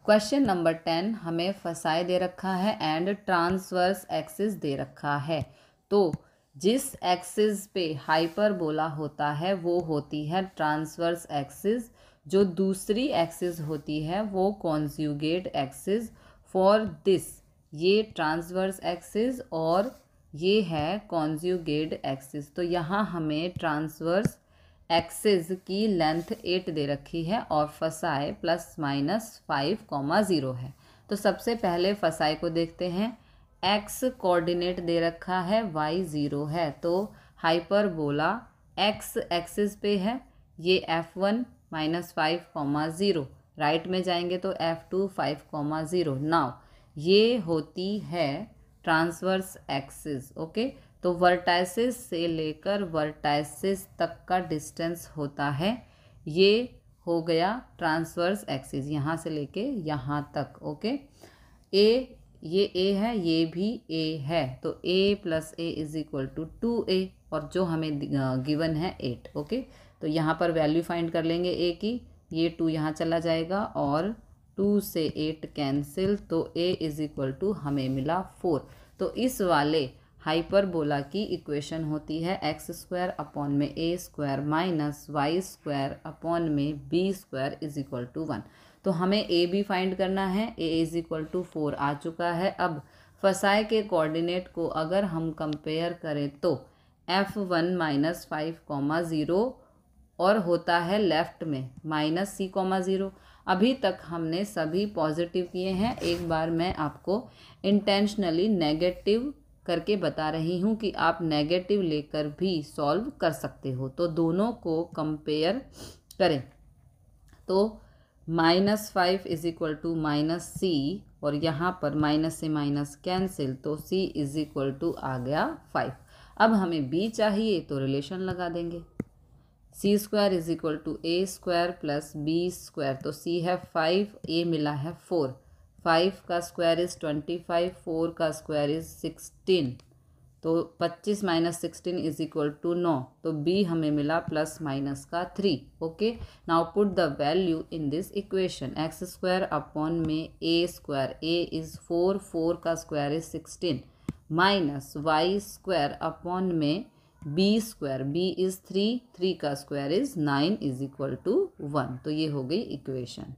Question number 10 हमें फसाई दे रखा है एंड ट्रांसवर्स एक्सिस दे रखा है। तो जिस एक्सिस पे हाइपरबोला होता है वो होती है ट्रांसवर्स एक्सिस, जो दूसरी एक्सिस होती है वो कॉन्जुगेट एक्सिस। फॉर दिस ये ट्रांसवर्स एक्सिस और ये है कॉन्जुगेट एक्सिस। तो यहाँ हमें ट्रांसवर्स एक्सिस की लेंथ 8 दे रखी है और फसाई ±5,0 है। तो सबसे पहले फसाई को देखते हैं। एक्स कोऑर्डिनेट दे रखा है, y 0 है, तो हाइपरबोला एक्स एक्सिस पे है, ये f1 -5,0। राइट में जाएंगे तो f2 5,0। नाउ ये होती है ट्रांसवर्स एक्सिस। ओके, तो वर्टाइसिस से लेकर वर्टाइसिस तक का डिस्टेंस होता है, ये हो गया ट्रांसवर्स एक्सिस, यहाँ से लेके यहाँ तक। ओके, ये a है, ये भी a है, तो a + a = 2a और जो हमें गिवन है 8। ओके, तो यहाँ पर वैल्यू फाइंड कर लेंगे a की, ये 2 यहाँ चला जाएगा और 2 से 8 कैंसिल, तो a = हमें मिला 4। तो इस वाले हाइपरबोला की इक्वेशन होती है x² / a² - y² / b² = 1। तो हमें a भी फाइंड करना है, a = 4 आ चुका है। अब फसाई के कोऑर्डिनेट को अगर हम कंपेयर करें तो f1 -5,0 और होता है लेफ्ट में -c,0। अभी तक हमने सभी पॉजिटिव किए हैं, एक बार मैं आपको इंटेंशनली नेगेटिव करके बता रही हूँ कि आप नेगेटिव लेकर भी सॉल्व कर सकते हो। तो दोनों को कंपेयर करें तो -5 = -c और यहाँ पर माइनस से माइनस कैंसिल, तो c = आ गया 5। अब हमें b चाहिए तो रिलेशन लगा देंगे, c² = a² + b²। तो c है 5, a मिला है 4, 5 का स्क्वायर इज़ 25, 4 का स्क्वायर इज़ 16, तो 25 - 16 = 9। तो b हमें मिला ±3। Okay, now put the value in this equation. x² / a², a is 4, 4 का square is 16 minus y² / b², b is 3, 3 का स्क्वायर इज़ 9 = 1। तो ये हो गई इक्वेशन।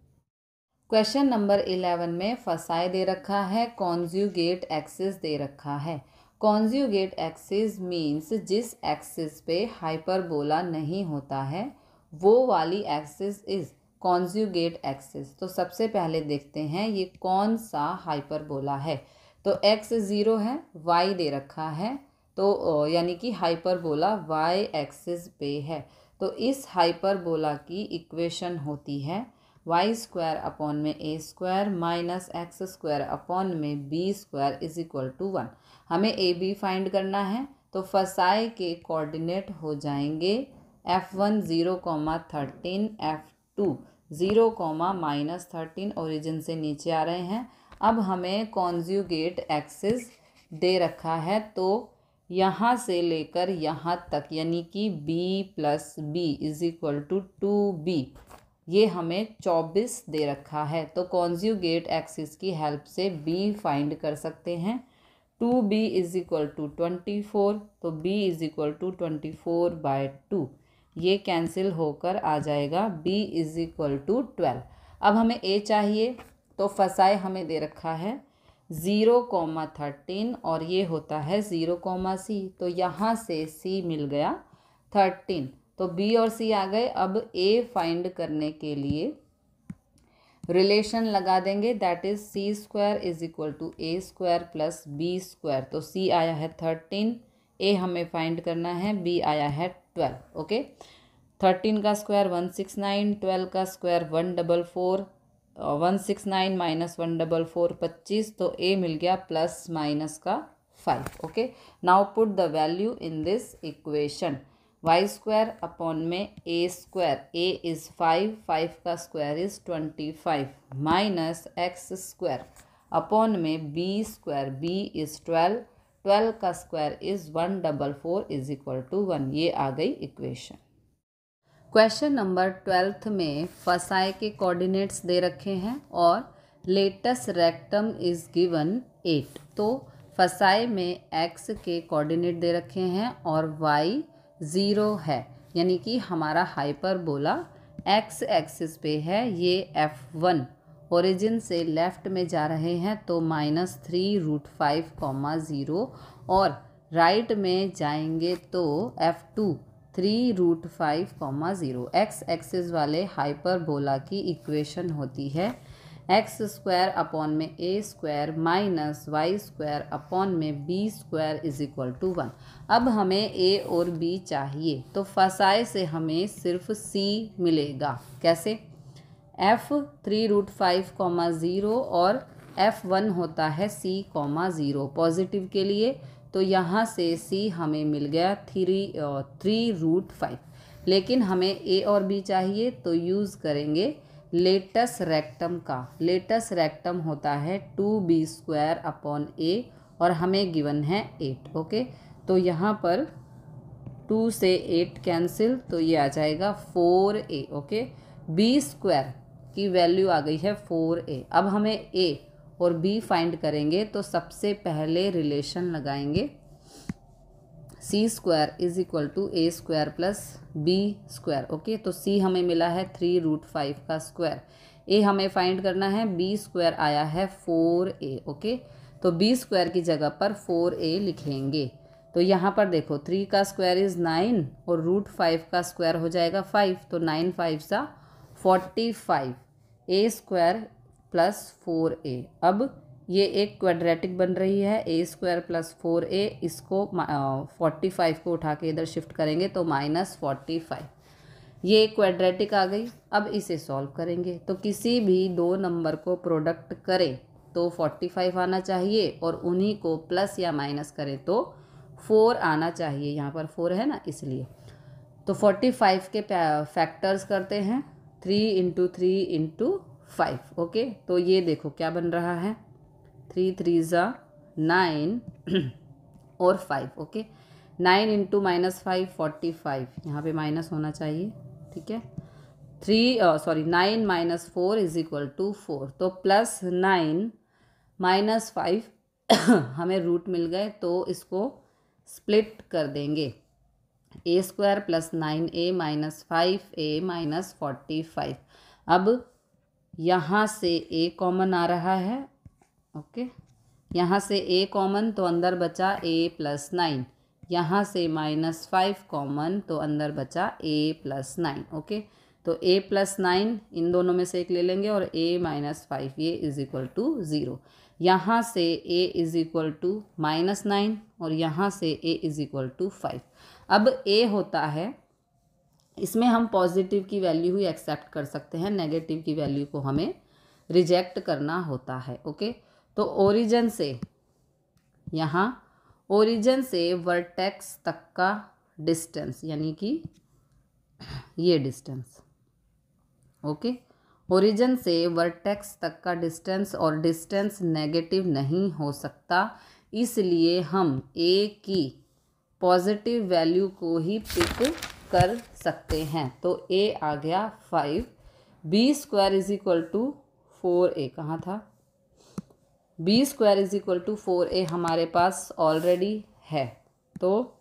क्वेश्चन नंबर 11 में फसाई दे रखा है, कॉन्जुगेट एक्सिस दे रखा है। कॉन्जुगेट एक्सिस मीन्स जिस एक्सिस पे हाइपरबोला नहीं होता है वो वाली एक्सिस इज कॉन्जुगेट एक्सिस। तो सबसे पहले देखते हैं ये कौन सा हाइपरबोला है। तो x 0 है, y दे रखा है, तो यानी कि हाइपरबोला y एक्सिस पे है। तो इस हाइपरबोला की इक्वेशन होती है y² / a² - x² / b² = 1। हमें a b फाइंड करना है, तो फसाई के कोऑर्डिनेट हो जाएंगे f1 0, 13, f2 0, -13, ओरिजिन से नीचे आ रहे हैं। अब हमें कॉन्जुगेट एक्सिस दे रखा है, तो यहाँ से लेकर यहाँ तक यानी कि b + b = 2b, ये हमें 24 दे रखा है। तो कॉन्जुगेट एक्सिस की हेल्प से b फाइंड कर सकते हैं। 2b = 24, तो b = 24/2, ये कैंसिल होकर आ जाएगा b = 12। अब हमें a चाहिए, तो फसाई हमें दे रखा है 0, 13 और ये होता है 0, c, तो यहाँ से c मिल गया 13, तो b और c आ गए। अब a फाइंड करने के लिए रिलेशन लगा देंगे, that is c² = a² + b²। तो c आया है 13, a हमें फाइंड करना है, b आया है 12। ओके, 13 का स्क्वायर 169, 12 का स्क्वायर 144, 169 - 144 25, तो a मिल गया ±5। Okay, now put the value in this equation. y² / a², a is 5, 5 का square is 25 minus x² / b², b is 12, 12 का स्क्वायर इज़ 144 = 1। ये आ गई इक्वेशन। क्वेश्चन नंबर 12 में फसाई के कोऑर्डिनेट्स दे रखे हैं और लेटस रेक्टम इज गिवन 8। तो फसाई में x के कोऑर्डिनेट दे रखे हैं और y 0 है, यानी कि हमारा हाइपरबोला x एक्सिस पे है। ये f1 ओरिजिन से लेफ्ट में जा रहे हैं तो -3√5, 0 और राइट में जाएंगे तो f2 3√5, 0। x एक्सिस वाले हाइपरबोला की इक्वेशन होती है x स्क्वायर अपॉन में a square minus y square upon में b square is equal to 1। अब हमें a और b चाहिए तो फसाए से हमें सिर्फ c मिलेगा। कैसे? f 3√5, 0 और f1 होता है c, 0 पॉजिटिव के लिए, तो यहाँ से c हमें मिल गया 3√5। लेकिन हमें a और b चाहिए तो यूज़ करेंगे लेटस रेक्टम का। लेटस रेक्टम होता है 2b² अपॉन a और हमें गिवन है 8। ओके, तो यहाँ पर 2 से 8 कैंसिल, तो ये आ जाएगा 4a। ओके, b² की वैल्यू आ गई है 4a। अब हमें a और b फाइंड करेंगे तो सबसे पहले रिलेशन लगाएंगे c² is equal to a² plus b²। Okay, तो c हमें मिला है 3√5 का स्क्वायर, a हमें फाइंड करना है, b² आया है 4a। ओके, तो b² की जगह पर 4a लिखेंगे। तो यहाँ पर देखो 3 का स्क्वायर इज़ 9 और √5 का स्क्वायर हो जाएगा 5, तो 9 5 सा 45, a² प्लस 4a। अब ये एक क्वाड्रेटिक बन रही है, a² प्लस 4a। इसको 45 को उठा के इधर शिफ्ट करेंगे तो -45। ये एक क्वाड्रेटिक आ गई। अब इसे सॉल्व करेंगे तो किसी भी दो नंबर को प्रोडक्ट करें तो 45 आना चाहिए और उन्हीं को प्लस या माइनस करें तो 4 आना चाहिए। यहाँ पर 4 है ना, इसलिए। तो 45 के फैक्टर्स करते हैं, 3 × 3 × 5। ओके, तो ये देखो क्या बन रहा है, 3 3 ज़ा 9 और 5। ओके, 9 × -5 45, यहाँ पे माइनस होना चाहिए। ठीक है, 9 - 4 इज इक्वल टू 4। तो +9 - 5 हमें रूट मिल गए, तो इसको स्प्लिट कर देंगे। a² plus 9a minus 5a minus 45। अब यहाँ से a कॉमन आ रहा है। ओके, यहाँ से a कॉमन तो अंदर बचा a प्लस 9, यहाँ से -5 कॉमन तो अंदर बचा a प्लस 9। ओके, तो a प्लस 9 इन दोनों में से एक ले लेंगे और a - 5 ये इज इक्वल टू 0। यहाँ से a इज इक्वल टू -9 और यहाँ से a इज इक्वल टू 5। अब a होता है, इसमें हम पॉजिटिव की वैल्यू ही एक्सेप्ट कर सकते हैं, नेगेटिव की वैल्यू को हमें रिजेक्ट करना होता है। ओके, तो ओरिजिन से, यहाँ ओरिजिन से वर्टेक्स तक का डिस्टेंस, यानी कि ये डिस्टेंस। ओके, ओरिजिन से वर्टेक्स तक का डिस्टेंस, और डिस्टेंस नेगेटिव नहीं हो सकता, इसलिए हम a की पॉजिटिव वैल्यू को ही पिक कर सकते हैं। तो a आ गया 5, b² is equal to 4a। कहाँ था? b² is equal to 4a हमारे पास ऑलरेडी है। तो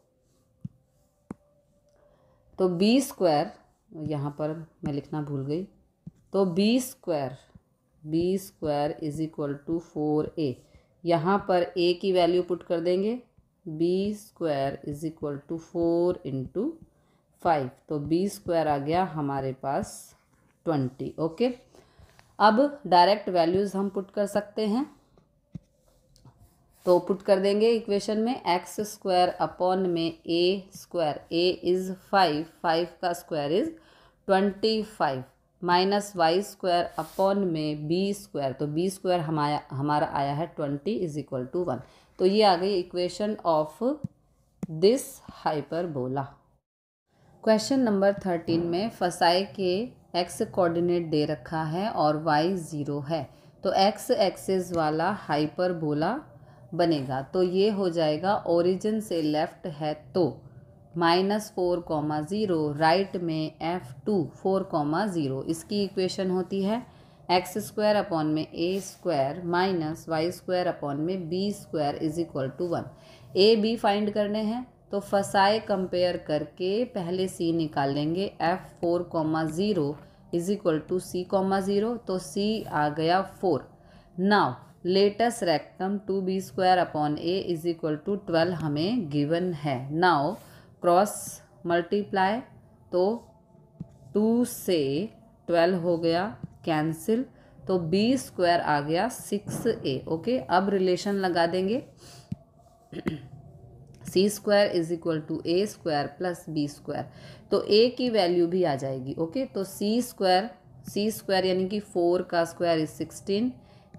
b² यहाँ पर मैं लिखना भूल गई, तो b² is equal to 4a। यहाँ पर a की वैल्यू पुट कर देंगे, b² इज इक्वल टू 4 × 5, तो b² आ गया हमारे पास 20। ओके, अब डायरेक्ट वैल्यूज़ हम पुट कर सकते हैं, तो पुट कर देंगे इक्वेशन में x² अपॉन में a², a इज़ 5, 5 का square is 25 minus y² upon में b², तो b² हमारा आया है 20 इज इक्वल टू 1। तो ये आ गई equation of this hyperbola. Question number 13 में फसाई के x कोऑर्डिनेट दे रखा है और y 0 है, तो x एक्सिस वाला हाइपरबोला बनेगा। तो ये हो जाएगा, ओरिजिन से लेफ्ट है तो -4, 0, राइट में f2 4, 0। इसकी इक्वेशन होती है एक्स स्क्वायर अपॉन में a square minus y square upon में b square is equal to 1। A b find करने हैं तो फसाए कंपेयर करके पहले सी निकाल लेंगे। f4,0 is equal to c,0, तो c आ गया 4। Now latus rectum 2b square upon a is equal to 12 हमें गिवन है। नाउ क्रॉस मल्टीप्लाई तो 2 से 12 हो गया कैंसिल, तो b स्क्वायर आ गया 6a। ओके, अब रिलेशन लगा देंगे c square is equal to a square plus b square, तो a की वैल्यू भी आ जाएगी। ओके, तो सी स्क्वायर यानी कि 4 का square is 16,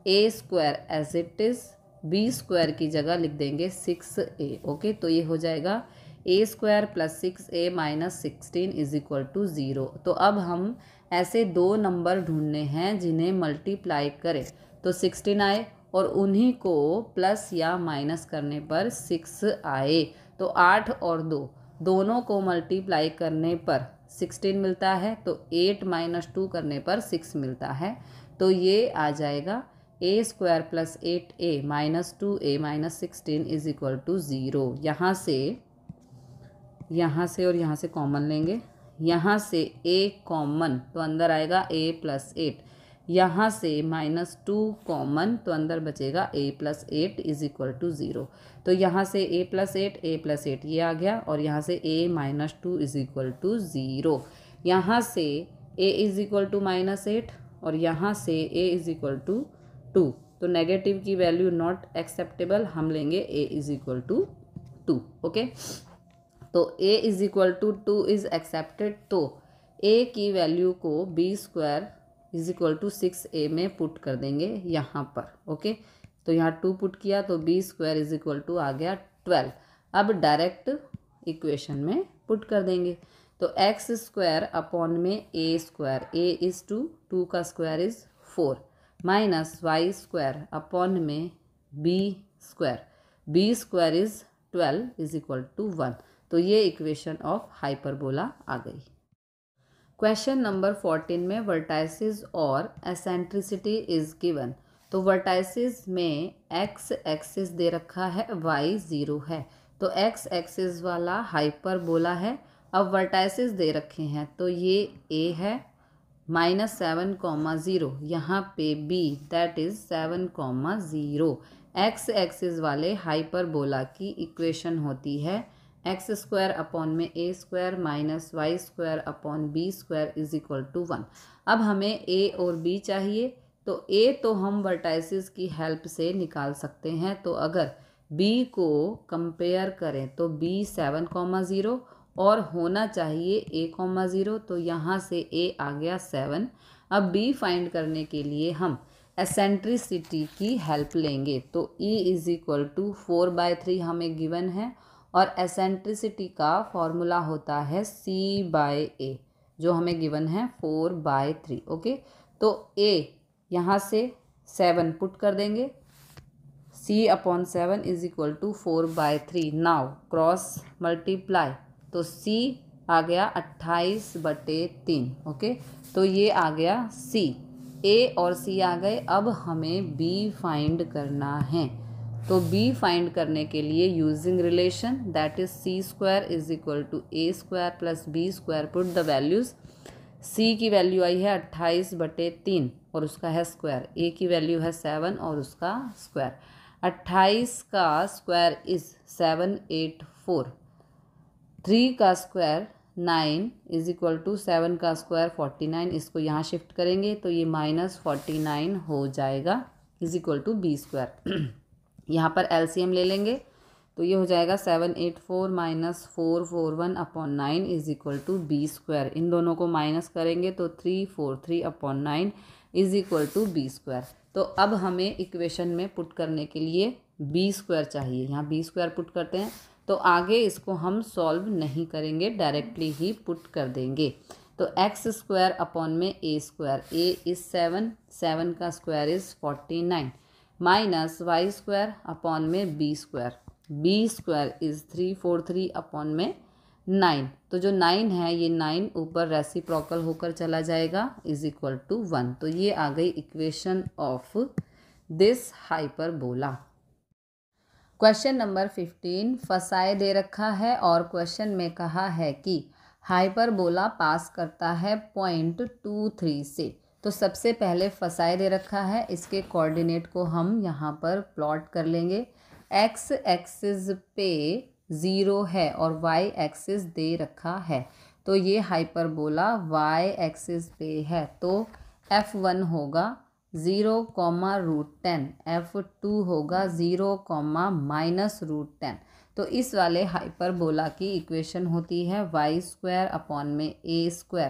a square as it is, b square की जगह लिख देंगे 6a। ओके, तो ये हो जाएगा a square plus 6a minus 16 is equal to 0। तो अब हम ऐसे दो नंबर ढूंढने हैं जिन्हें मल्टीप्लाई करें तो 16 आए और उन्हीं को प्लस या माइनस करने पर 6 आए। तो 8 और 2 दोनों को मल्टीप्लाई करने पर 16 मिलता है, तो 8 माइनस 2 करने पर 6 मिलता है। तो ये आ जाएगा a square plus 8a minus 2a minus 16 is equal to 0। यहाँ से और यहाँ से कॉमन लेंगे, यहाँ से a कॉमन तो अंदर आएगा a प्लस 8, यहाँ से माइनस 2 कॉमन तो अंदर बचेगा a plus 8 is equal to 0। तो यहाँ से a प्लस 8 ये आ गया और यहाँ से a minus 2 is equal to 0। यहाँ से a is equal to minus 8 और यहाँ से a इज इक्वल टू 2, तो नेगेटिव की वैल्यू नॉट एक्सेप्टेबल, हम लेंगे a is equal to 2। Okay, तो a is equal to 2 is accepted, तो a की वैल्यू को b square is equal to 6a में पुट कर देंगे यहाँ पर। ओके, तो यहाँ 2 पुट किया तो b square is equal to आ गया 12। अब डायरेक्ट इक्वेशन में पुट कर देंगे, तो x स्क्वायर अपॉन में a स्क्वायर, a इज 2, 2 का square is 4 minus y square upon में b square is 12 is equal to 1। तो ये इक्वेशन ऑफ हाइपरबोला आ गई। क्वेश्चन नंबर 14 में वर्टाइसिस और एसेंट्रिसिटी इज गिवन। तो वर्टाइसिस में x एक्सिस दे रखा है, y 0 है, तो x एक्सिस वाला हाइपरबोला है। अब वर्टाइसिस दे रखे हैं तो ये a है -7,0, यहाँ पे b that is 7,0। x axis वाले हाइपरबोला की इक्वेशन होती है एक्स स्क्वायर अपॉन में a square minus y square upon b square is equal to 1। अब हमें a और b चाहिए, तो a तो हम वर्टाइसिस की हेल्प से निकाल सकते हैं, तो अगर b को कंपेयर करें तो b 7,0 और होना चाहिए a, 0, तो यहाँ से a आ गया 7। अब b फाइंड करने के लिए हम एसेंट्रिसिटी की हेल्प लेंगे, तो e इज इक्वल टू 4/3 हमें गिवन है और एसेंट्रिसिटी का फॉर्मूला होता है c/a जो हमें गिवन है 4/3। ओके, तो a यहाँ से 7 पुट कर देंगे, c/7 is equal to 4/3। Now cross multiply तो c आ गया 28/3। ओके, तो ये आ गया c, a और c आ गए। अब हमें b फाइंड करना है, तो b फाइंड करने के लिए using relation that is c square is equal to a square plus b square, put the values. c की वैल्यू आई है 28/3 और उसका है स्क्वायर, a की वैल्यू है 7 और उसका स्क्वायर। 28 का स्क्वायर इज 784, 3 का स्क्वायर 9 इज इक्वल टू 7 का स्क्वायर 49। इसको यहाँ शिफ्ट करेंगे तो ये -49 हो जाएगा is equal to b square. यहाँ पर एलसीएम ले लेंगे तो ये हो जाएगा 784 minus 441 upon 9 is equal to b square. इन दोनों को माइनस करेंगे तो 343 upon 9 is equal to b square. तो अब हमें इक्वेशन में पुट करने के लिए b स्क्वायर चाहिए, यहाँ b स्क्वायर पुट करते हैं। तो आगे इसको हम सॉल्व नहीं करेंगे, डायरेक्टली ही पुट कर देंगे। तो एक्स स्क्वायर अपॉन में a स्क्वायर, a इज 7, 7 का square is 49 minus y square upon में बी स्क्वायर इज़ 343 अपॉन में 9, तो जो 9 है ये 9 ऊपर रेसिप्रोकल होकर चला जाएगा इज इक्वल टू 1। तो ये आ गई equation of this hyperbola. Question number 15 फसाए दे रखा है और क्वेश्चन में कहा है कि हाइपरबोला पास करता है पॉइंट 23 से। तो सबसे पहले फसाए दे रखा है, इसके कोऑर्डिनेट को हम यहाँ पर प्लॉट कर लेंगे। एक्स एक्सिस पे 0 है और वाई एक्सिस दे रखा है, तो ये हाइपरबोला वाई एक्सिस पे है, तो F1 होगा 0, F2 होगा 0, -√10। तो इस वाले हाइपरबोला की इक्वेशन होती है y² अपॉन में a²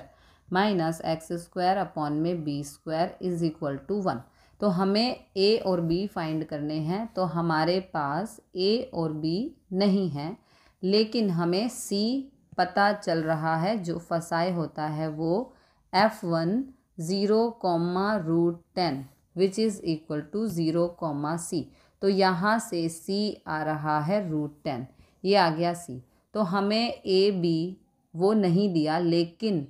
माइनस x² अपॉन में b² इज इक्वल टू 1। तो हमें a और b फाइंड करने हैं, तो हमारे पास a और b नहीं है, लेकिन हमें c पता चल रहा है। जो फसाए होता है वो F1 0, which is equal to 0, C। तो यहाँ से C आ रहा है √10, ये आ गया C। तो हमें A B वो नहीं दिया, लेकिन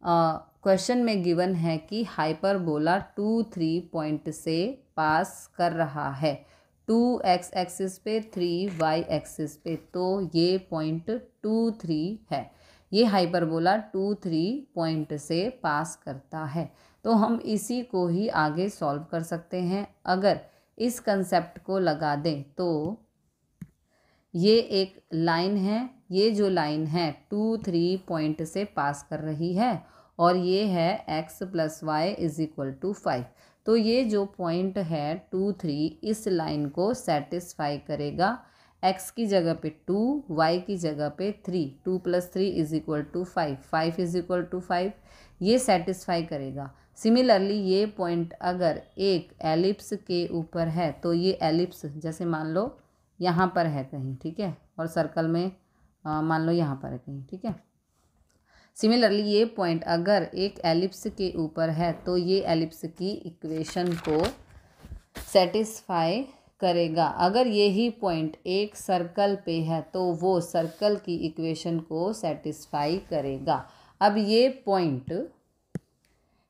क्वेश्चन में गिवन है कि हाइपरबोला 2-3 पॉइंट से पास कर रहा है, 2x एक्सिस पे 3y एक्सिस पे, तो ये पॉइंट 2-3 है। ये हाइपरबोला 2-3 पॉइंट से पास करता है। तो हम इसी को ही आगे सॉल्व कर सकते हैं। अगर इस कंसेप्ट को लगा दें तो ये एक लाइन है, ये जो लाइन है 2-3 पॉइंट से पास कर रही है, और ये है x + y is equal to 5। तो ये जो पॉइंट है 2-3 इस लाइन को सेटिस्फाई करेगा। x की जगह पे 2, y की जगह पे 3, 2 + 3 is equal to 5, 5 is equal to 5, ये सेटिस्फाई करेगा। सिमिलरली ये पॉइंट अगर एक एलिप्स के ऊपर है, तो ये एलिप्स जैसे मान लो यहाँ पर है कहीं, ठीक है, और सर्कल में मान लो यहाँ पर है कहीं, ठीक है। सिमिलरली ये पॉइंट अगर एक एलिप्स के ऊपर है, तो ये एलिप्स की इक्वेशन को सेटिस्फाई करेगा। अगर यही पॉइंट एक सर्कल पे है, तो वो सर्कल की इक्वेशन को सेटिस्फाई करेगा। अब ये पॉइंट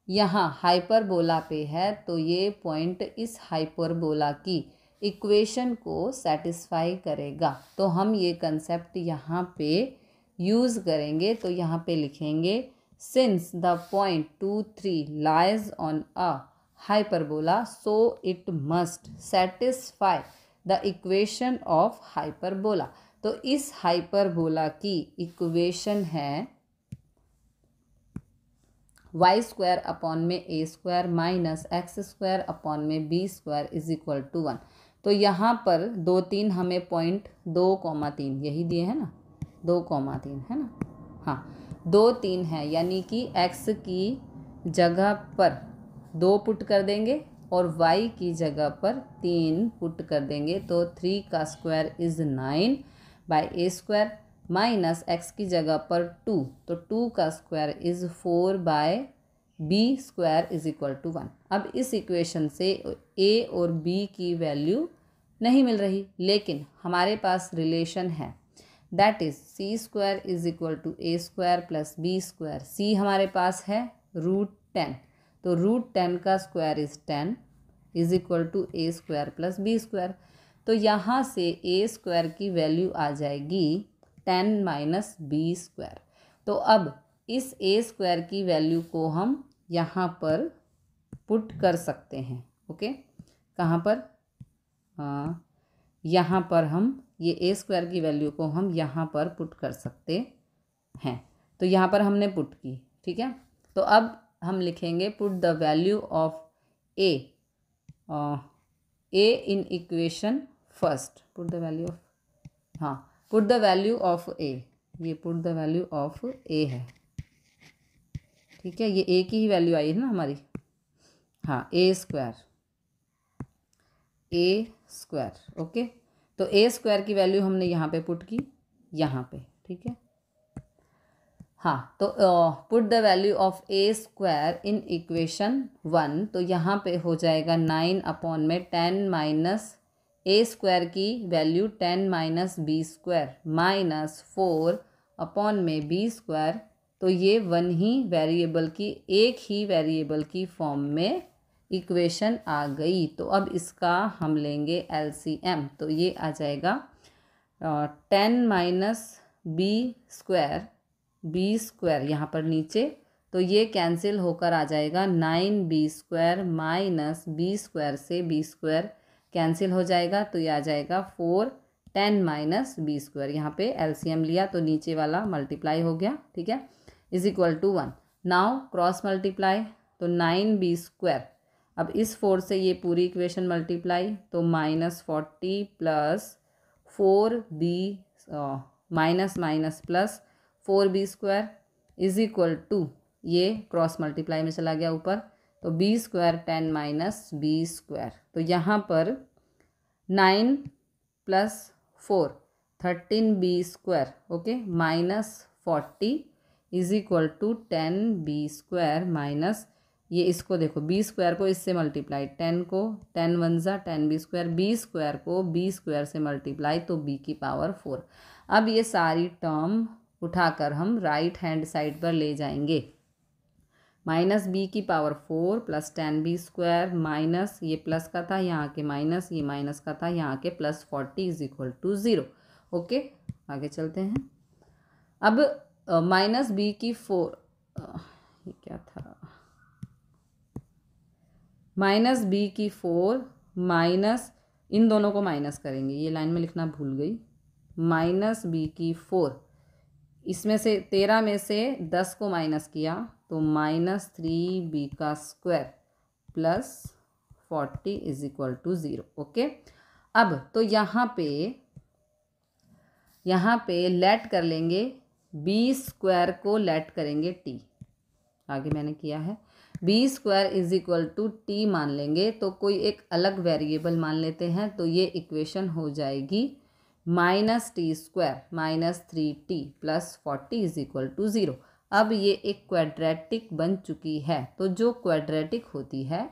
यहाँ हाइपरबोला पे है, तो ये पॉइंट इस हाइपरबोला की इक्वेशन को सेटिस्फाई करेगा। तो हम ये कंसेप्ट यहाँ पे यूज़ करेंगे। तो यहाँ पे लिखेंगे since the point 2-3 lies on a hyperbola, so it must satisfy the equation of hyperbola. तो इस हाइपरबोला की इक्वेशन है y² अपॉन में a² माइनस x² अपॉन में b² इज इक्वल टू 1। तो यहाँ पर 2-3 हमें पॉइंट 2,3 यही दिए हैं ना, 2,3 है ना, हाँ 2-3 है, यानी कि x की जगह पर 2 पुट कर देंगे और y की जगह पर 3 पुट कर देंगे। तो 3 का square is 9 by a² minus x की जगह पर 2, तो 2 का square is 4 by b² is equal to 1। अब इस इक्वेशन से a और b की वैल्यू नहीं मिल रही, लेकिन हमारे पास रिलेशन है, that is c² is equal to a² plus b²। c हमारे पास है √10, तो √10 का square is 10 is equal to a² plus b²। तो यहाँ से a² की वैल्यू आ जाएगी 10 माइनस b²। तो अब इस a² की वैल्यू को हम यहाँ पर पुट कर सकते हैं। ओके, कहाँ पर, यहाँ पर हम ये a² की वैल्यू को हम यहाँ पर पुट कर सकते हैं। तो यहाँ पर हमने पुट की, ठीक है। तो अब हम लिखेंगे put the value of a in equation first, put the value of, हाँ put the value of a, ये put the value of a है, ठीक है। ये a की ही वैल्यू आई है ना हमारी, हाँ a², ओके। तो a² की वैल्यू हमने यहाँ पे पुट की, यहाँ पे, ठीक है। हाँ, तो put the value of a² in equation 1, तो यहाँ पे हो जाएगा 9 अपॉन में 10 माइनस a² की value 10 minus b² minus 4 upon में बी स्क्वायर, तो ये वन ही वेरिएबल की, एक ही वेरिएबल की फॉर्म में इक्वेशन आ गई। तो अब इसका हम लेंगे एलसीएम, तो ये आ जाएगा 10 माइनस बी स्क्वायर यहाँ पर नीचे, तो ये कैंसिल होकर आ जाएगा 9b square minus b square से बी स्क्वायर कैंसिल हो जाएगा, तो ये आ जाएगा 4 10 माइनस बी स्क्वायर। यहाँ पे एलसीएम लिया तो नीचे वाला मल्टीप्लाई हो गया, ठीक है, is equal to 1। Now cross multiply, तो 9b स्क्वायर, अब इस 4 से ये पूरी इक्वेशन मल्टीप्लाई, तो -40 plus 4b minus minus plus 4b square is equal to, ये क्रॉस मल्टीप्लाई में चला गया ऊपर, तो b square 10 minus b square, तो यहाँ पर 9 plus 4 13b square, okay, minus 40 is equal to 10b square minus, ये इसको देखो बी स्क्वायर को इससे मल्टीप्लाई, 10 को 10 वन ज़ा 10b स्क्वायर, बी स्क्वायर को बी स्क्वायर से मल्टीप्लाई, तो b की पावर 4। अब ये सारी टर्म उठाकर हम राइट हैंड साइड पर ले जाएंगे, माइनस बी की power 4 plus 10b square minus, ये प्लस का था यहाँ के माइनस, ये माइनस का था यहाँ के plus 40 is equal to 0। Okay, आगे चलते हैं। अब माइनस बी की 4, ये क्या था, माइनस बी की 4 माइनस, इन दोनों को माइनस करेंगे, ये लाइन में लिखना भूल गई, माइनस बी की 4, इसमें से 13 में से 10 को माइनस किया, तो -3b का square plus 40 is equal to 0। Okay, अब तो यहाँ पे लेट कर लेंगे बी स्क्वायर को, लेट करेंगे टी, आगे मैंने किया है, b square is equal to t मान लेंगे, तो कोई एक अलग वेरिएबल मान लेते हैं, तो ये इक्वेशन हो जाएगी -t square minus 3t plus 40 is equal to 0। अब ये एक क्वाड्रेटिक बन चुकी है, तो जो क्वाड्रेटिक होती है,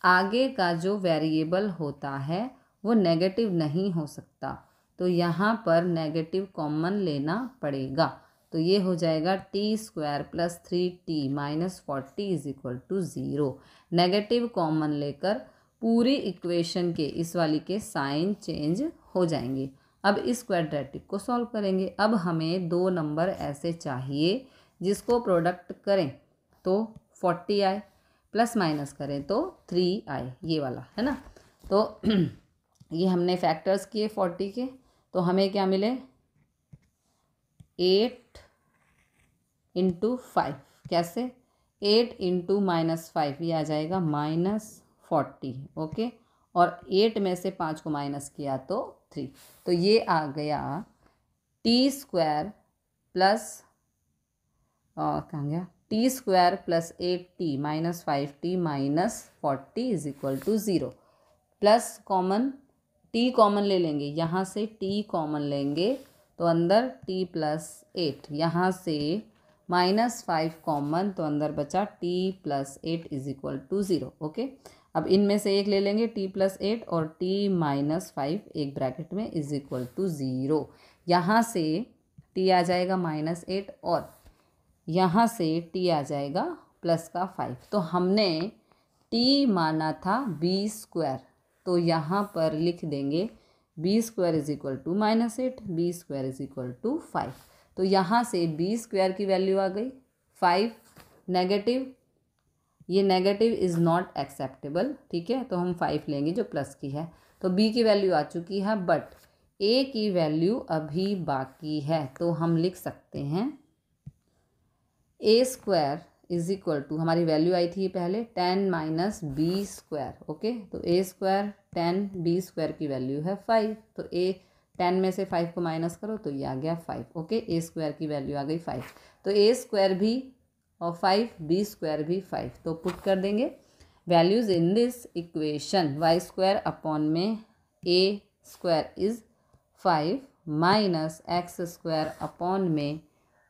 आगे का जो वेरिएबल होता है वो नेगेटिव नहीं हो सकता, तो यहाँ पर नेगेटिव कॉमन लेना पड़ेगा, तो ये हो जाएगा t square plus 3t minus 40 is equal to 0। Negative common लेकर पूरी इक्वेशन के इस वाली के साइन चेंज हो जाएंगे। अब इस क्वाड्रेटिक को सॉल्व करेंगे। अब हमें दो नंबर ऐसे चाहिए जिसको प्रोडक्ट करें तो 40 आए, प्लस माइनस करें तो 3 आए, ये वाला है ना। तो ये हमने फैक्टर्स किए 40 के, तो हमें क्या मिले 8 इंटू 5, कैसे 8 इंटू -5, ये आ जाएगा -40। ओके, और 8 में से 5 को माइनस किया तो 3, तो ये आ गया टी स्क्वायर प्लस कहाँ गया, t square plus 8t minus 5t minus 40 is equal to 0। Plus common, t common ले लेंगे, यहाँ से t कॉमन लेंगे तो अंदर t प्लस 8, यहाँ से -5 कॉमन, तो अंदर बचा t plus 8 is equal to 0। Okay, अब इनमें से एक ले लेंगे t प्लस 8 और t माइनस 5 एक ब्रैकेट में इज इक्वल टू 0। यहाँ से t आ जाएगा -8 और यहाँ से t आ जाएगा प्लस का 5। तो हमने t माना था b स्क्वायर, तो यहाँ पर लिख देंगे b square is equal to -8, b square is equal to 5। तो यहाँ से b स्क्वायर की वैल्यू आ गई 5, नेगेटिव, ये नेगेटिव इज़ नॉट एक्सेप्टेबल, ठीक है, तो हम 5 लेंगे जो प्लस की है। तो b की वैल्यू आ चुकी है, बट a की वैल्यू अभी बाकी है, तो हम लिख सकते हैं a square is equal to, हमारी वैल्यू आई थी पहले 10 माइनस बी स्क्वायर। ओके, तो a स्क्वायर 10, b स्क्वायर की वैल्यू है 5, तो a 10 में से 5 को माइनस करो तो ये आ गया 5। ओके, a स्क्वायर की वैल्यू आ गई 5, तो a स्क्वायर भी और 5, b स्क्वायर भी 5, तो पुट कर देंगे values in this equation. y square upon में a square is 5 minus x square upon में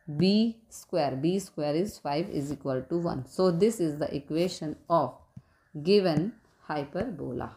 b square is 5 is equal to 1. So this is the equation of given hyperbola.